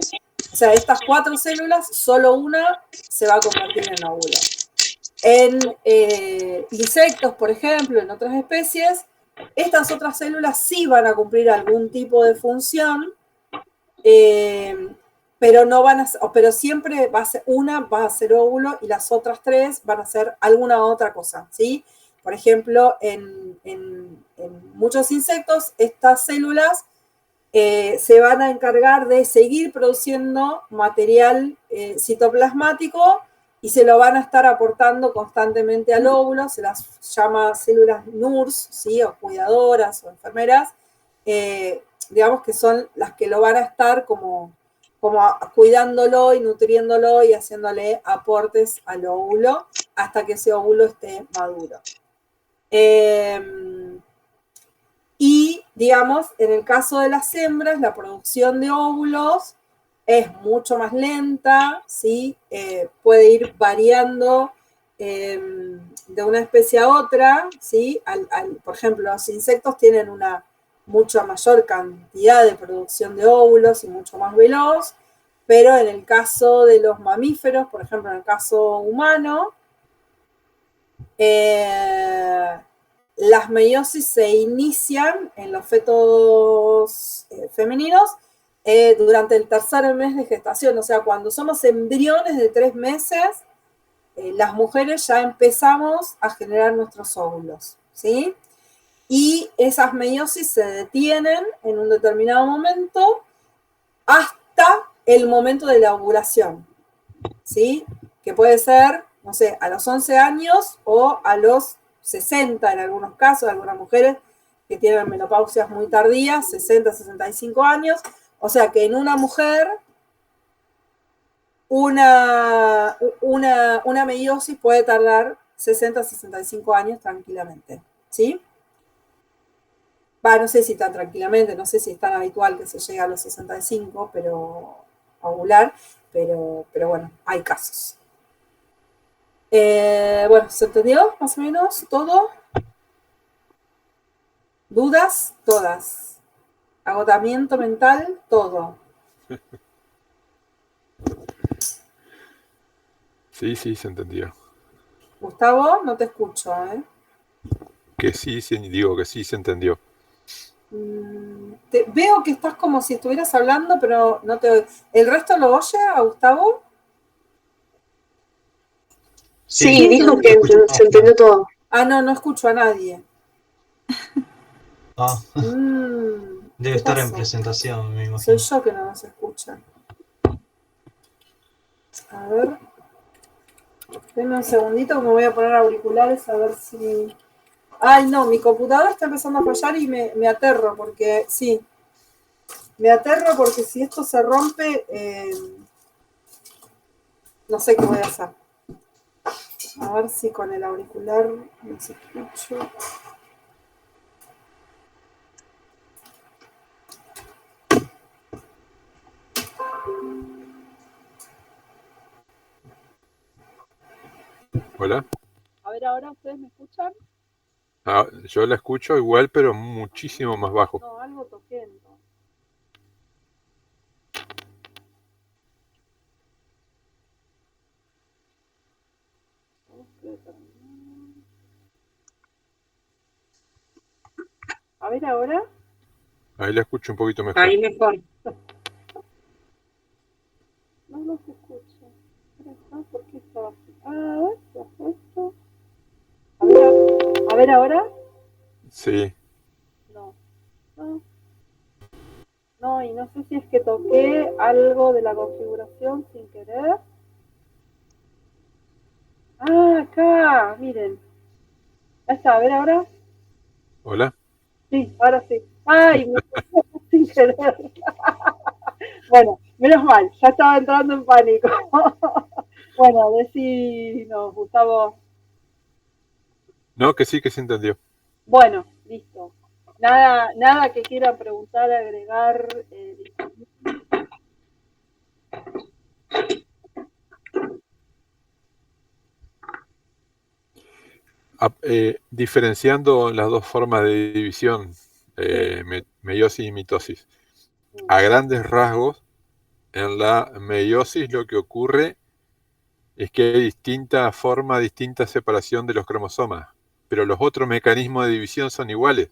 A: O sea, de estas 4 células, solo una se va a convertir en óvulo. En insectos, por ejemplo, en otras especies, estas otras células sí van a cumplir algún tipo de función, pero no van a ser, pero siempre va a ser una va a ser óvulo y las otras 3 van a ser alguna otra cosa, ¿sí? Por ejemplo, en muchos insectos, estas células se van a encargar de seguir produciendo material citoplasmático y se lo van a estar aportando constantemente al óvulo, se las llama células NURS, ¿sí? O cuidadoras o enfermeras, digamos que son las que lo van a estar como cuidándolo y nutriéndolo y haciéndole aportes al óvulo hasta que ese óvulo esté maduro. Y, digamos, en el caso de las hembras, la producción de óvulos es mucho más lenta, ¿sí? Puede ir variando de una especie a otra, ¿sí? Por ejemplo, los insectos tienen una mucha mayor cantidad de producción de óvulos y mucho más veloz, pero en el caso de los mamíferos, por ejemplo, en el caso humano, las meiosis se inician en los fetos femeninos durante el tercer mes de gestación, o sea, cuando somos embriones de 3 meses, las mujeres ya empezamos a generar nuestros óvulos, ¿sí? Y esas meiosis se detienen en un determinado momento hasta el momento de la ovulación, ¿sí? Que puede ser, no sé, a los 11 años o a los 60 en algunos casos, algunas mujeres que tienen menopausias muy tardías, 60, 65 años, o sea que en una mujer una meiosis puede tardar 60, 65 años tranquilamente, ¿sí? No sé si tan tranquilamente, no sé si es tan habitual que se llegue a los 65, pero ovular, pero bueno, hay casos. Bueno, ¿se entendió más o menos todo? ¿Dudas? Todas. Agotamiento mental, todo.
C: Sí, se entendió.
A: Gustavo, no te escucho, ¿eh?
C: Que sí, digo que sí se entendió.
A: Veo que estás como si estuvieras hablando, pero no te oigo. ¿El resto lo oye a Gustavo?
E: Sí, dijo que se entendió todo.
A: Ah, no escucho a nadie.
F: Ah,
A: Debe
F: debe estar en presentación, me
A: Soy
F: imagino.
A: yo que no nos escucha. A ver. Denme un segundito que me voy a poner auriculares a ver si... Ay, no, mi computadora está empezando a fallar y me aterro porque, sí, me aterro porque si esto se rompe, no sé qué voy a hacer. A ver si con el auricular no se escucha.
C: Hola.
A: A ver, ahora ustedes me escuchan.
C: Ah, yo la escucho igual, pero muchísimo más bajo.
A: No, algo toqué entonces. A ver, ahora.
C: Ahí la escucho un poquito mejor.
E: Ahí mejor.
A: No se escucha. ¿Por qué estaba así? A ver, ¿se ha puesto? A ver, ahora.
C: Sí.
A: No, y no sé si es que toqué algo de la configuración sin querer. Ah, acá, miren. Ahí está, a ver ahora.
C: Hola.
A: Sí, ahora sí. Ay, me toqué sin querer. Bueno, menos mal, ya estaba entrando en pánico. Bueno, decinos, Gustavo.
C: No, que sí entendió.
A: Bueno, listo. Nada que quieran preguntar, agregar.
C: Diferenciando las dos formas de división, meiosis y mitosis. A grandes rasgos, en la meiosis lo que ocurre es que hay distinta forma, distinta separación de los cromosomas, pero los otros mecanismos de división son iguales.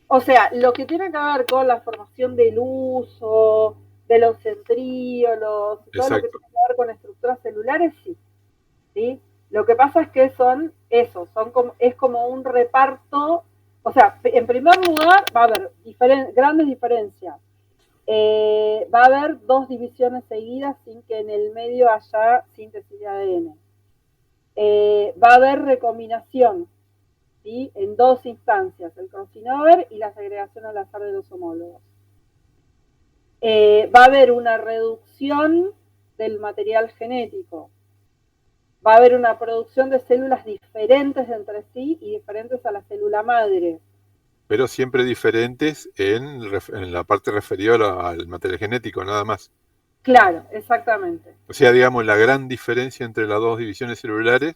A: O sea, lo que tiene que ver con la formación del uso, de los centríolos, todo lo que
C: Exacto.
A: tiene que ver con estructuras celulares, sí. Lo que pasa es que es como un reparto, o sea, en primer lugar va a haber grandes diferencias. Va a haber dos divisiones seguidas sin que en el medio haya síntesis de ADN. Va a haber recombinación, ¿sí? En dos instancias, el crossover y la segregación al azar de los homólogos. Va a haber una reducción del material genético. Va a haber una producción de células diferentes entre sí y diferentes a la célula madre.
C: Pero siempre diferentes en la parte referida al material genético, nada más.
A: Claro, exactamente.
C: O sea, digamos, la gran diferencia entre las dos divisiones celulares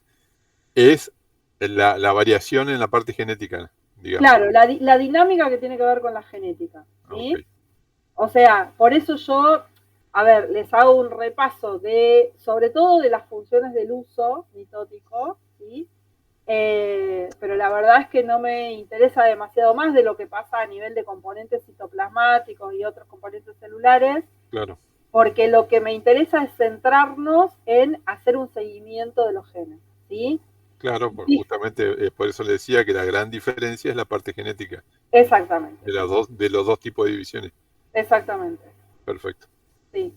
C: es la variación en la parte genética, digamos.
A: Claro, la dinámica que tiene que ver con la genética, ¿sí?
C: Okay.
A: O sea, por eso yo, a ver, les hago un repaso sobre todo de las funciones del uso mitótico, ¿sí? Pero la verdad es que no me interesa demasiado más de lo que pasa a nivel de componentes citoplasmáticos y otros componentes celulares.
C: Claro.
A: Porque lo que me interesa es centrarnos en hacer un seguimiento de los genes, ¿sí?
C: Claro, justamente por eso le decía que la gran diferencia es la parte genética.
A: Exactamente.
C: De los dos tipos de divisiones.
A: Exactamente.
C: Perfecto.
A: Sí.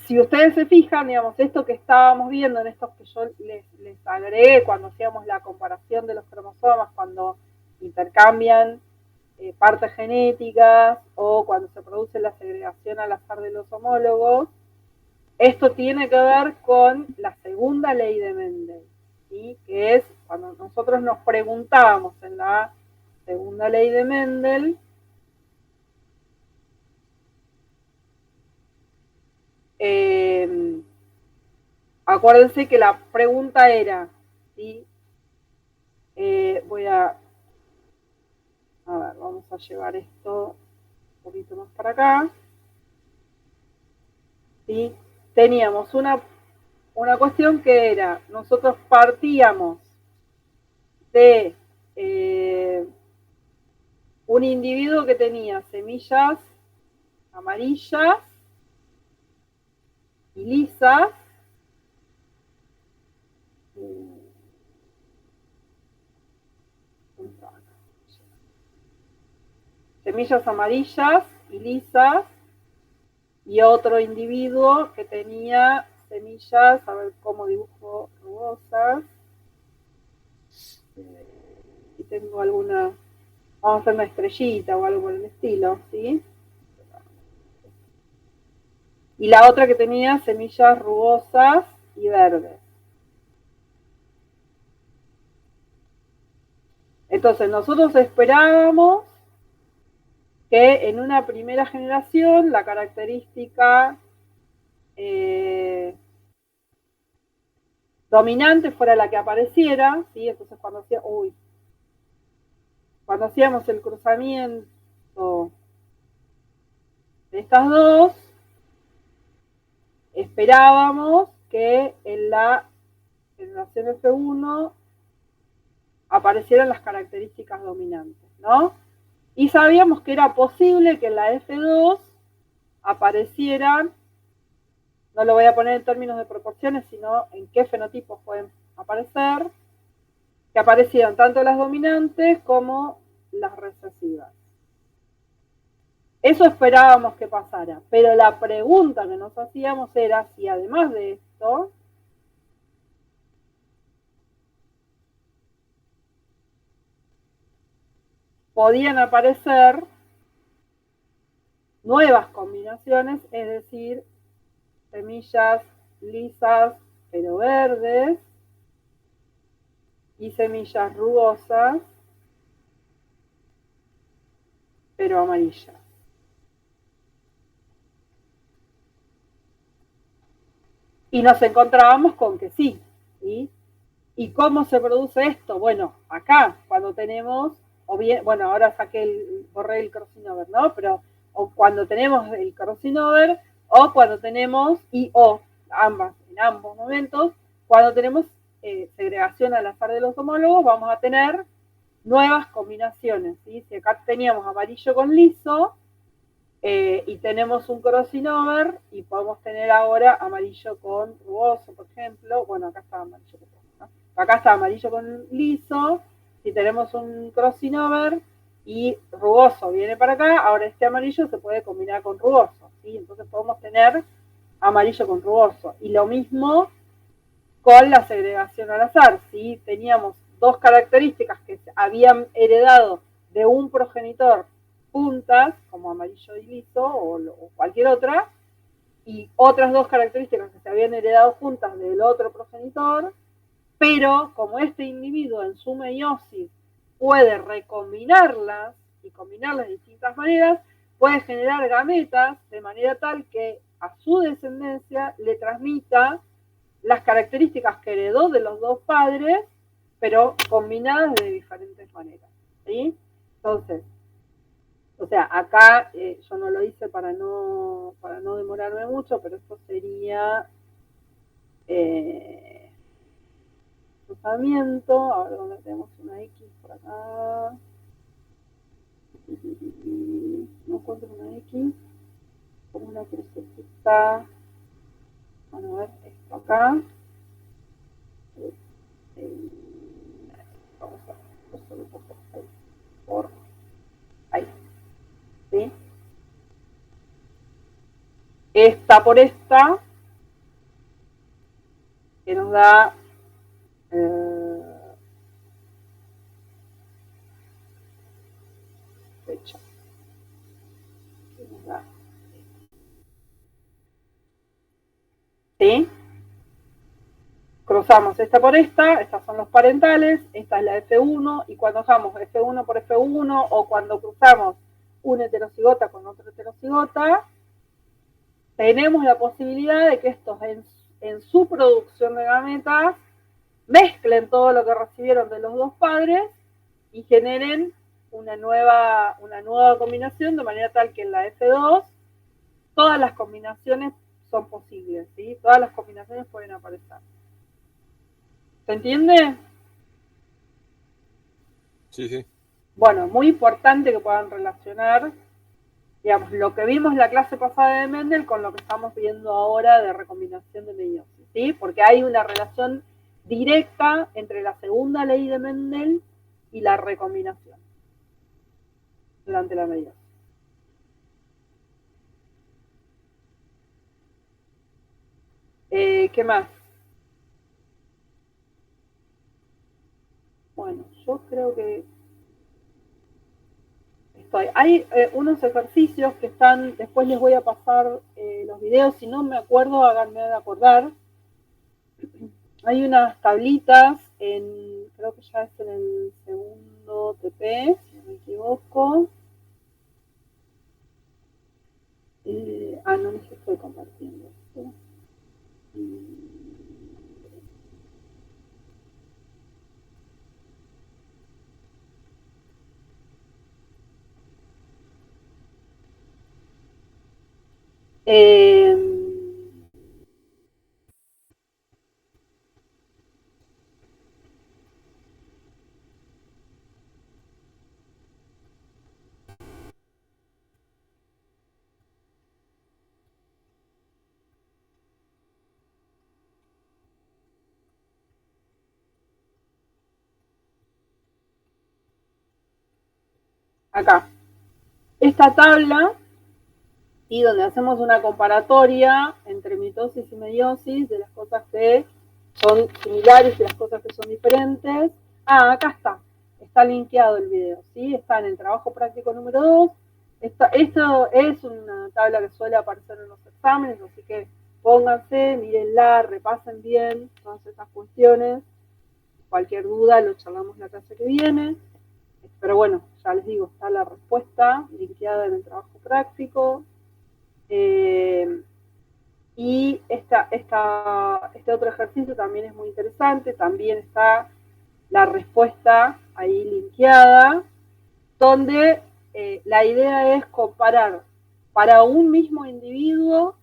A: Si ustedes se fijan, digamos, esto que estábamos viendo en estos que yo les agregué cuando hacíamos la comparación de los cromosomas, cuando intercambian partes genéticas o cuando se produce la segregación al azar de los homólogos, esto tiene que ver con la segunda ley de Mendel, ¿sí? Que es cuando nosotros nos preguntábamos en la segunda ley de Mendel, acuérdense que la pregunta era, ¿sí? A ver, vamos a llevar esto un poquito más para acá, ¿sí? Teníamos una cuestión que era, nosotros partíamos de un individuo que tenía semillas amarillas y lisas, semillas amarillas y lisas, y otro individuo que tenía semillas, a ver cómo dibujo, rugosas. Y tengo alguna, vamos a hacer una estrellita o algo por el estilo, ¿sí? Y la otra que tenía semillas rugosas y verdes. Entonces nosotros esperábamos que en una primera generación la característica dominante fuera la que apareciera, ¿sí? Entonces cuando hacíamos el cruzamiento de estas dos, esperábamos que en la generación F1 aparecieran las características dominantes, ¿no? Y sabíamos que era posible que en la F2 aparecieran, no lo voy a poner en términos de proporciones, sino en qué fenotipos pueden aparecer, que aparecieran tanto las dominantes como las recesivas. Eso esperábamos que pasara, pero la pregunta que nos hacíamos era si además de esto podían aparecer nuevas combinaciones, es decir, semillas lisas pero verdes y semillas rugosas pero amarillas. Y nos encontrábamos con que sí, ¿sí? ¿Y cómo se produce esto? Bueno, acá, cuando tenemos, o bien, bueno, ahora borré el crossover, ¿no? Pero o cuando tenemos el crossover, o cuando tenemos, en ambos momentos, cuando tenemos segregación al azar de los homólogos, vamos a tener nuevas combinaciones, ¿sí? Si acá teníamos amarillo con liso, y tenemos un crossover, y podemos tener ahora amarillo con rugoso, por ejemplo. Bueno, acá está amarillo con rugoso, ¿no? Acá está amarillo con liso. Si tenemos un crossover y rugoso viene para acá, ahora este amarillo se puede combinar con rugoso, ¿sí? Entonces podemos tener amarillo con rugoso. Y lo mismo con la segregación al azar, ¿sí? Teníamos dos características que habían heredado de un progenitor juntas, como amarillo y liso o cualquier otra, y otras dos características que se habían heredado juntas del otro progenitor, pero como este individuo en su meiosis puede recombinarlas y combinarlas de distintas maneras, puede generar gametas de manera tal que a su descendencia le transmita las características que heredó de los dos padres, pero combinadas de diferentes maneras, ¿sí? Entonces, o sea, acá yo no lo hice para no demorarme mucho, pero esto sería cruzamiento. A ver dónde tenemos una X por acá. No encuentro una X. Como una crucecita. Bueno, a ver, esto acá. Vamos a hacer un poco por ahí. ¿Sí? Esta por esta, que nos da fecha. Que nos da, ¿sí? Cruzamos esta por esta, estas son los parentales, esta es la F1, y cuando dejamos F1 por F1 o cuando cruzamos un heterocigota con otro heterocigota, tenemos la posibilidad de que estos en su producción de gametas mezclen todo lo que recibieron de los dos padres y generen una nueva combinación, de manera tal que en la F2 todas las combinaciones son posibles, ¿sí? Todas las combinaciones pueden aparecer. ¿Se entiende?
C: Sí, sí.
A: Bueno, muy importante que puedan relacionar, digamos, lo que vimos en la clase pasada de Mendel con lo que estamos viendo ahora de recombinación de meiosis, ¿sí? Porque hay una relación directa entre la segunda ley de Mendel y la recombinación durante la meiosis. ¿Qué más? Bueno, yo creo que hay unos ejercicios que están, después les voy a pasar los videos, si no me acuerdo, háganme de acordar. Hay unas tablitas, creo que ya es en el segundo TP, si no me equivoco. No les estoy compartiendo esto. Acá. Esta tabla, y donde hacemos una comparatoria entre mitosis y meiosis de las cosas que son similares y las cosas que son diferentes. Acá está linkeado el video, ¿sí? Está en el trabajo práctico número 2. Esto es una tabla que suele aparecer en los exámenes, así que pónganse, mírenla, repasen bien todas esas cuestiones. Cualquier duda lo charlamos la clase que viene. Pero bueno, ya les digo, está la respuesta linkeada en el trabajo práctico. Y este otro ejercicio también es muy interesante, también está la respuesta ahí linkeada, donde la idea es comparar para un mismo individuo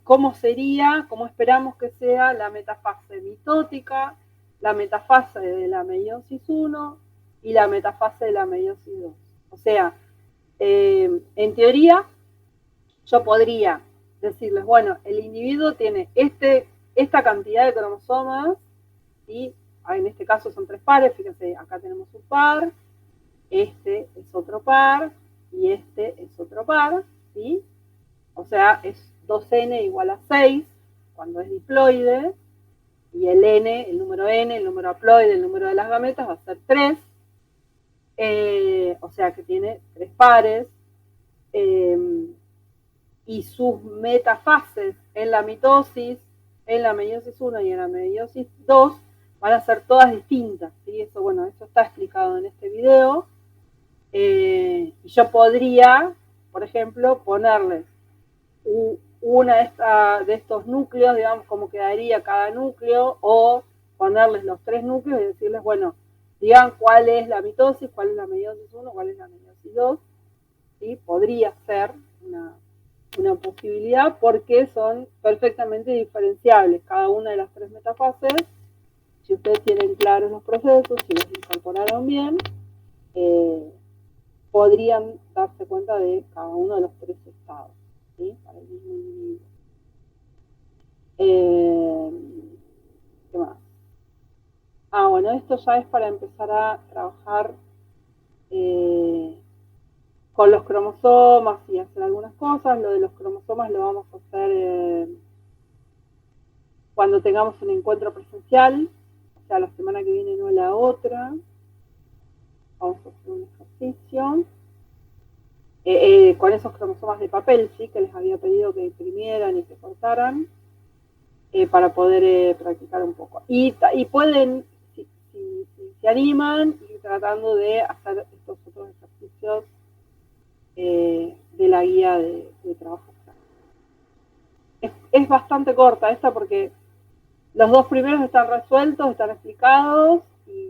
A: cómo esperamos que sea la metafase mitótica, la metafase de la meiosis 1 y la metafase de la meiosis 2. O sea, en teoría, yo podría decirles, bueno, el individuo tiene esta cantidad de cromosomas, y en este caso son 3 pares, fíjense, acá tenemos un par, este es otro par, y este es otro par, ¿sí? O sea, es 2n igual a 6, cuando es diploide, y el n, el número n, el número haploide, el número de las gametas va a ser 3, o sea que tiene 3 pares, y sus metafases en la mitosis, en la meiosis 1 y en la meiosis 2 van a ser todas distintas, ¿sí? Eso, bueno, eso está explicado en este video. Y yo podría, por ejemplo, ponerles una de estos núcleos, digamos, cómo quedaría cada núcleo, o ponerles los 3 núcleos y decirles, bueno, digan cuál es la mitosis, cuál es la meiosis 1, cuál es la meiosis 2, ¿sí? Podría ser una posibilidad porque son perfectamente diferenciables cada una de las 3 metafases. Si ustedes tienen claros los procesos, si los incorporaron bien, podrían darse cuenta de cada uno de los 3 estados, ¿sí? Para el mismo individuo. ¿Qué más? Bueno, esto ya es para empezar a trabajar con los cromosomas y hacer algunas cosas. Lo de los cromosomas lo vamos a hacer cuando tengamos un encuentro presencial, o sea, la semana que viene, no la otra. Vamos a hacer un ejercicio con esos cromosomas de papel, ¿sí? Que les había pedido que imprimieran y que cortaran, para poder practicar un poco. Y pueden, si se animan, ir tratando de hacer estos otros ejercicios de la guía de trabajo. Es bastante corta esta porque los 2 primeros están resueltos, están explicados, y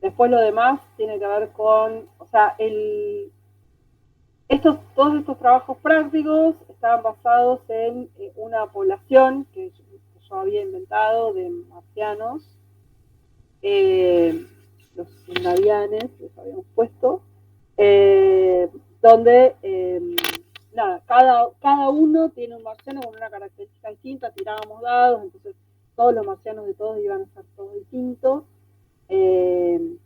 A: después lo demás tiene que ver con, o sea, todos estos trabajos prácticos estaban basados en una población que yo había inventado de marcianos, los Sindavianes, les habíamos puesto, donde cada uno tiene un marciano con una característica distinta, tirábamos dados, entonces todos los marcianos de todos iban a ser todos distintos, y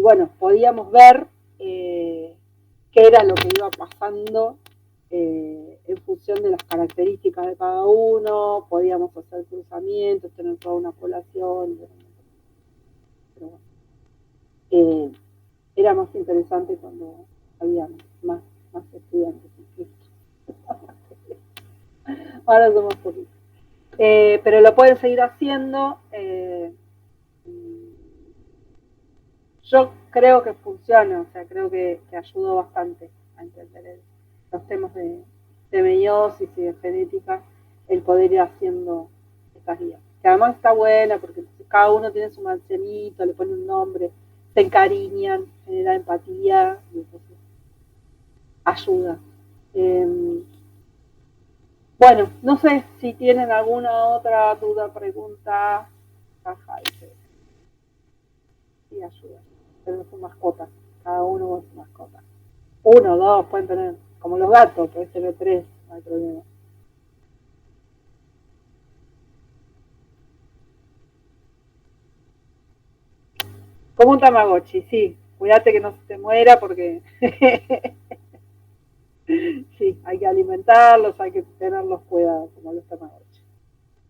A: bueno, podíamos ver qué era lo que iba pasando en función de las características de cada uno, podíamos hacer cruzamientos, tener toda una población, pero bueno, era más interesante cuando había más estudiantes. Ahora somos poquitos. Pero lo pueden seguir haciendo. Yo creo que funciona, o sea, creo que ayudó bastante a entender los temas de meiosis y de genética, el poder ir haciendo estas guías. Que además está buena porque cada uno tiene su marcianito, le pone un nombre, se encariñan, genera empatía y entonces ayuda. Bueno, no sé si tienen alguna otra duda, pregunta. Caja, dice. Sí, ayuda. Tener su mascota. Cada uno con su mascota. 1, 2, pueden tener. Como los gatos, pueden tener 3, no hay problema. Como un Tamagotchi, sí. Cuídate que no se te muera porque sí, hay que alimentarlos, hay que tenerlos cuidados como los Tamagotchi.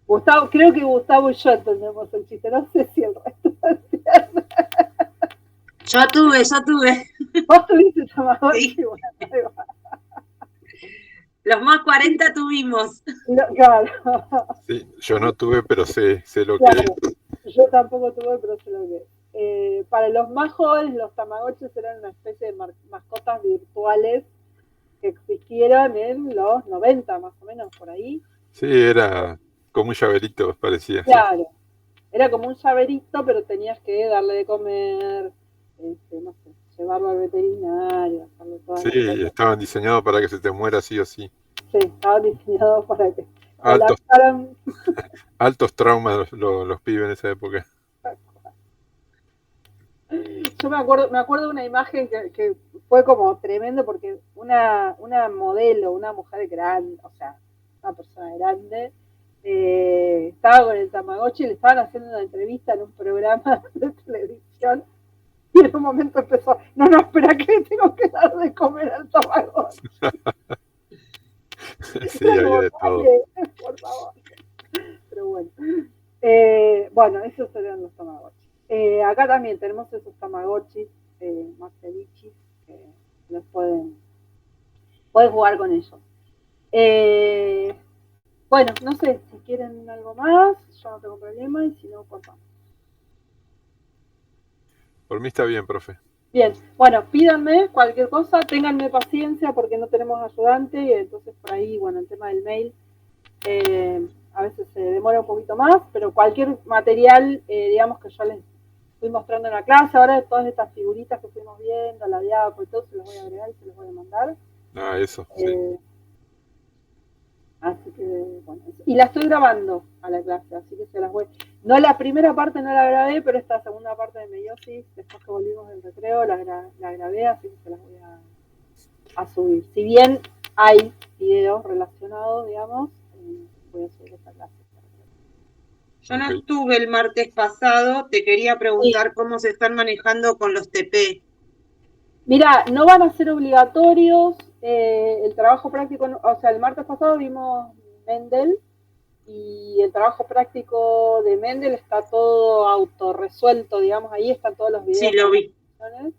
A: Gustavo, creo que Gustavo y yo entendemos el chiste, no sé si el resto entiende.
E: Yo tuve.
A: ¿Vos tuviste Tamagotchi?
E: Sí.
A: Bueno,
E: Los más 40 tuvimos.
A: claro.
C: Sí, yo no tuve, pero sé lo
A: Claro,
C: que es.
A: yo tampoco tuve, pero sé lo que es. Para los más jóvenes, los Tamagotchis eran una especie de mascotas virtuales que existieron en los 90, más o menos, por ahí.
C: Sí, era como un llaverito, parecía.
A: Claro, era como un llaverito, pero tenías que darle de comer, no sé, llevarlo al veterinario, hacerle todas
C: Sí,
A: las cosas.
C: estaban diseñados para que se te muera sí o sí.
A: Sí, estaban diseñados para que
C: Altos,
A: colapsaran.
C: altos traumas los pibes en esa época.
A: Yo me acuerdo de una imagen que fue como tremendo porque una modelo, una mujer grande, o sea, una persona grande, estaba con el Tamagotchi y le estaban haciendo una entrevista en un programa de televisión y en un momento empezó, no, espera que le tengo que dar de comer al Tamagotchi.
C: Sí, había de todo.
A: Por favor. Pero bueno. Bueno, esos serían los Tamagotchi. Acá también tenemos esos Tamagotchis, Marcelichis, que los pueden jugar con ellos. Bueno, no sé, si quieren algo más, yo no tengo problema, y si no, cortamos.
C: Por mí está bien, profe.
A: Bien, bueno, pídanme cualquier cosa, ténganme paciencia porque no tenemos ayudante, y entonces por ahí, bueno, el tema del mail a veces se demora un poquito más, pero cualquier material, digamos que yo les fui mostrando en la clase, ahora todas estas figuritas que fuimos viendo, la diapo y todo, se los voy a agregar y se los voy a mandar.
C: Eso, sí.
A: Así que, bueno, y la estoy grabando a la clase, así que se las voy. No, la primera parte no la grabé, pero esta segunda parte de meiosis, después que volvimos del recreo, la grabé, así que se las voy a subir. Si bien hay videos relacionados, digamos, voy a subir esta clase.
E: Yo no estuve el martes pasado, te quería preguntar cómo se están manejando con los TP.
A: Mira, no van a ser obligatorios, el trabajo práctico, o sea, el martes pasado vimos Mendel y el trabajo práctico de Mendel está todo autorresuelto, digamos, ahí están todos los videos.
E: Sí, lo vi.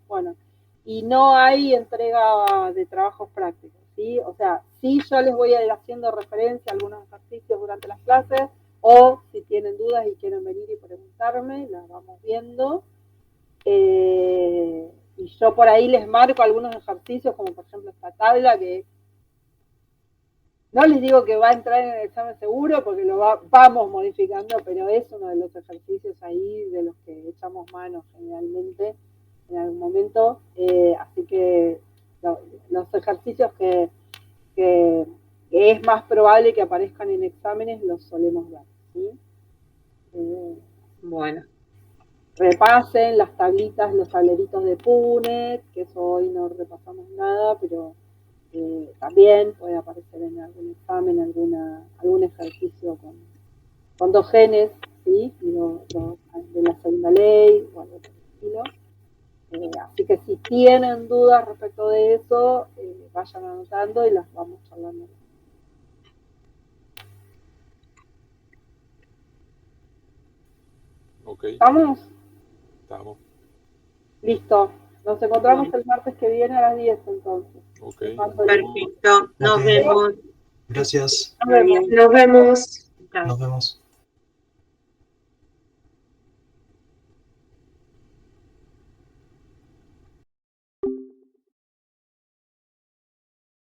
A: Bueno, y no hay entrega de trabajos prácticos, ¿sí? O sea, sí yo les voy a ir haciendo referencia a algunos ejercicios durante las clases, o si tienen dudas y quieren venir y preguntarme, las vamos viendo. Y yo por ahí les marco algunos ejercicios, como por ejemplo esta tabla, que no les digo que va a entrar en el examen seguro, porque lo vamos modificando, pero es uno de los ejercicios ahí de los que echamos mano generalmente en algún momento. Así que los ejercicios que es más probable que aparezcan en exámenes los solemos dar, ¿sí?
E: Bueno.
A: Repasen las tablitas, los tableritos de Punnett, que eso hoy no repasamos nada, pero también puede aparecer en algún examen, algún ejercicio con 2 genes, ¿sí? De la segunda ley o algo por el estilo. Así que si tienen dudas respecto de eso, vayan anotando y las vamos charlando.
C: Ok,
A: ¿Estamos?
C: estamos.
A: Listo. Nos encontramos el martes que viene a las 10 entonces.
C: Ok.
A: Les mando el link.
E: Perfecto. Nos
F: Ok.
E: vemos.
F: Gracias.
A: Nos vemos.
G: Nos vemos.
E: Chao.
F: Nos vemos.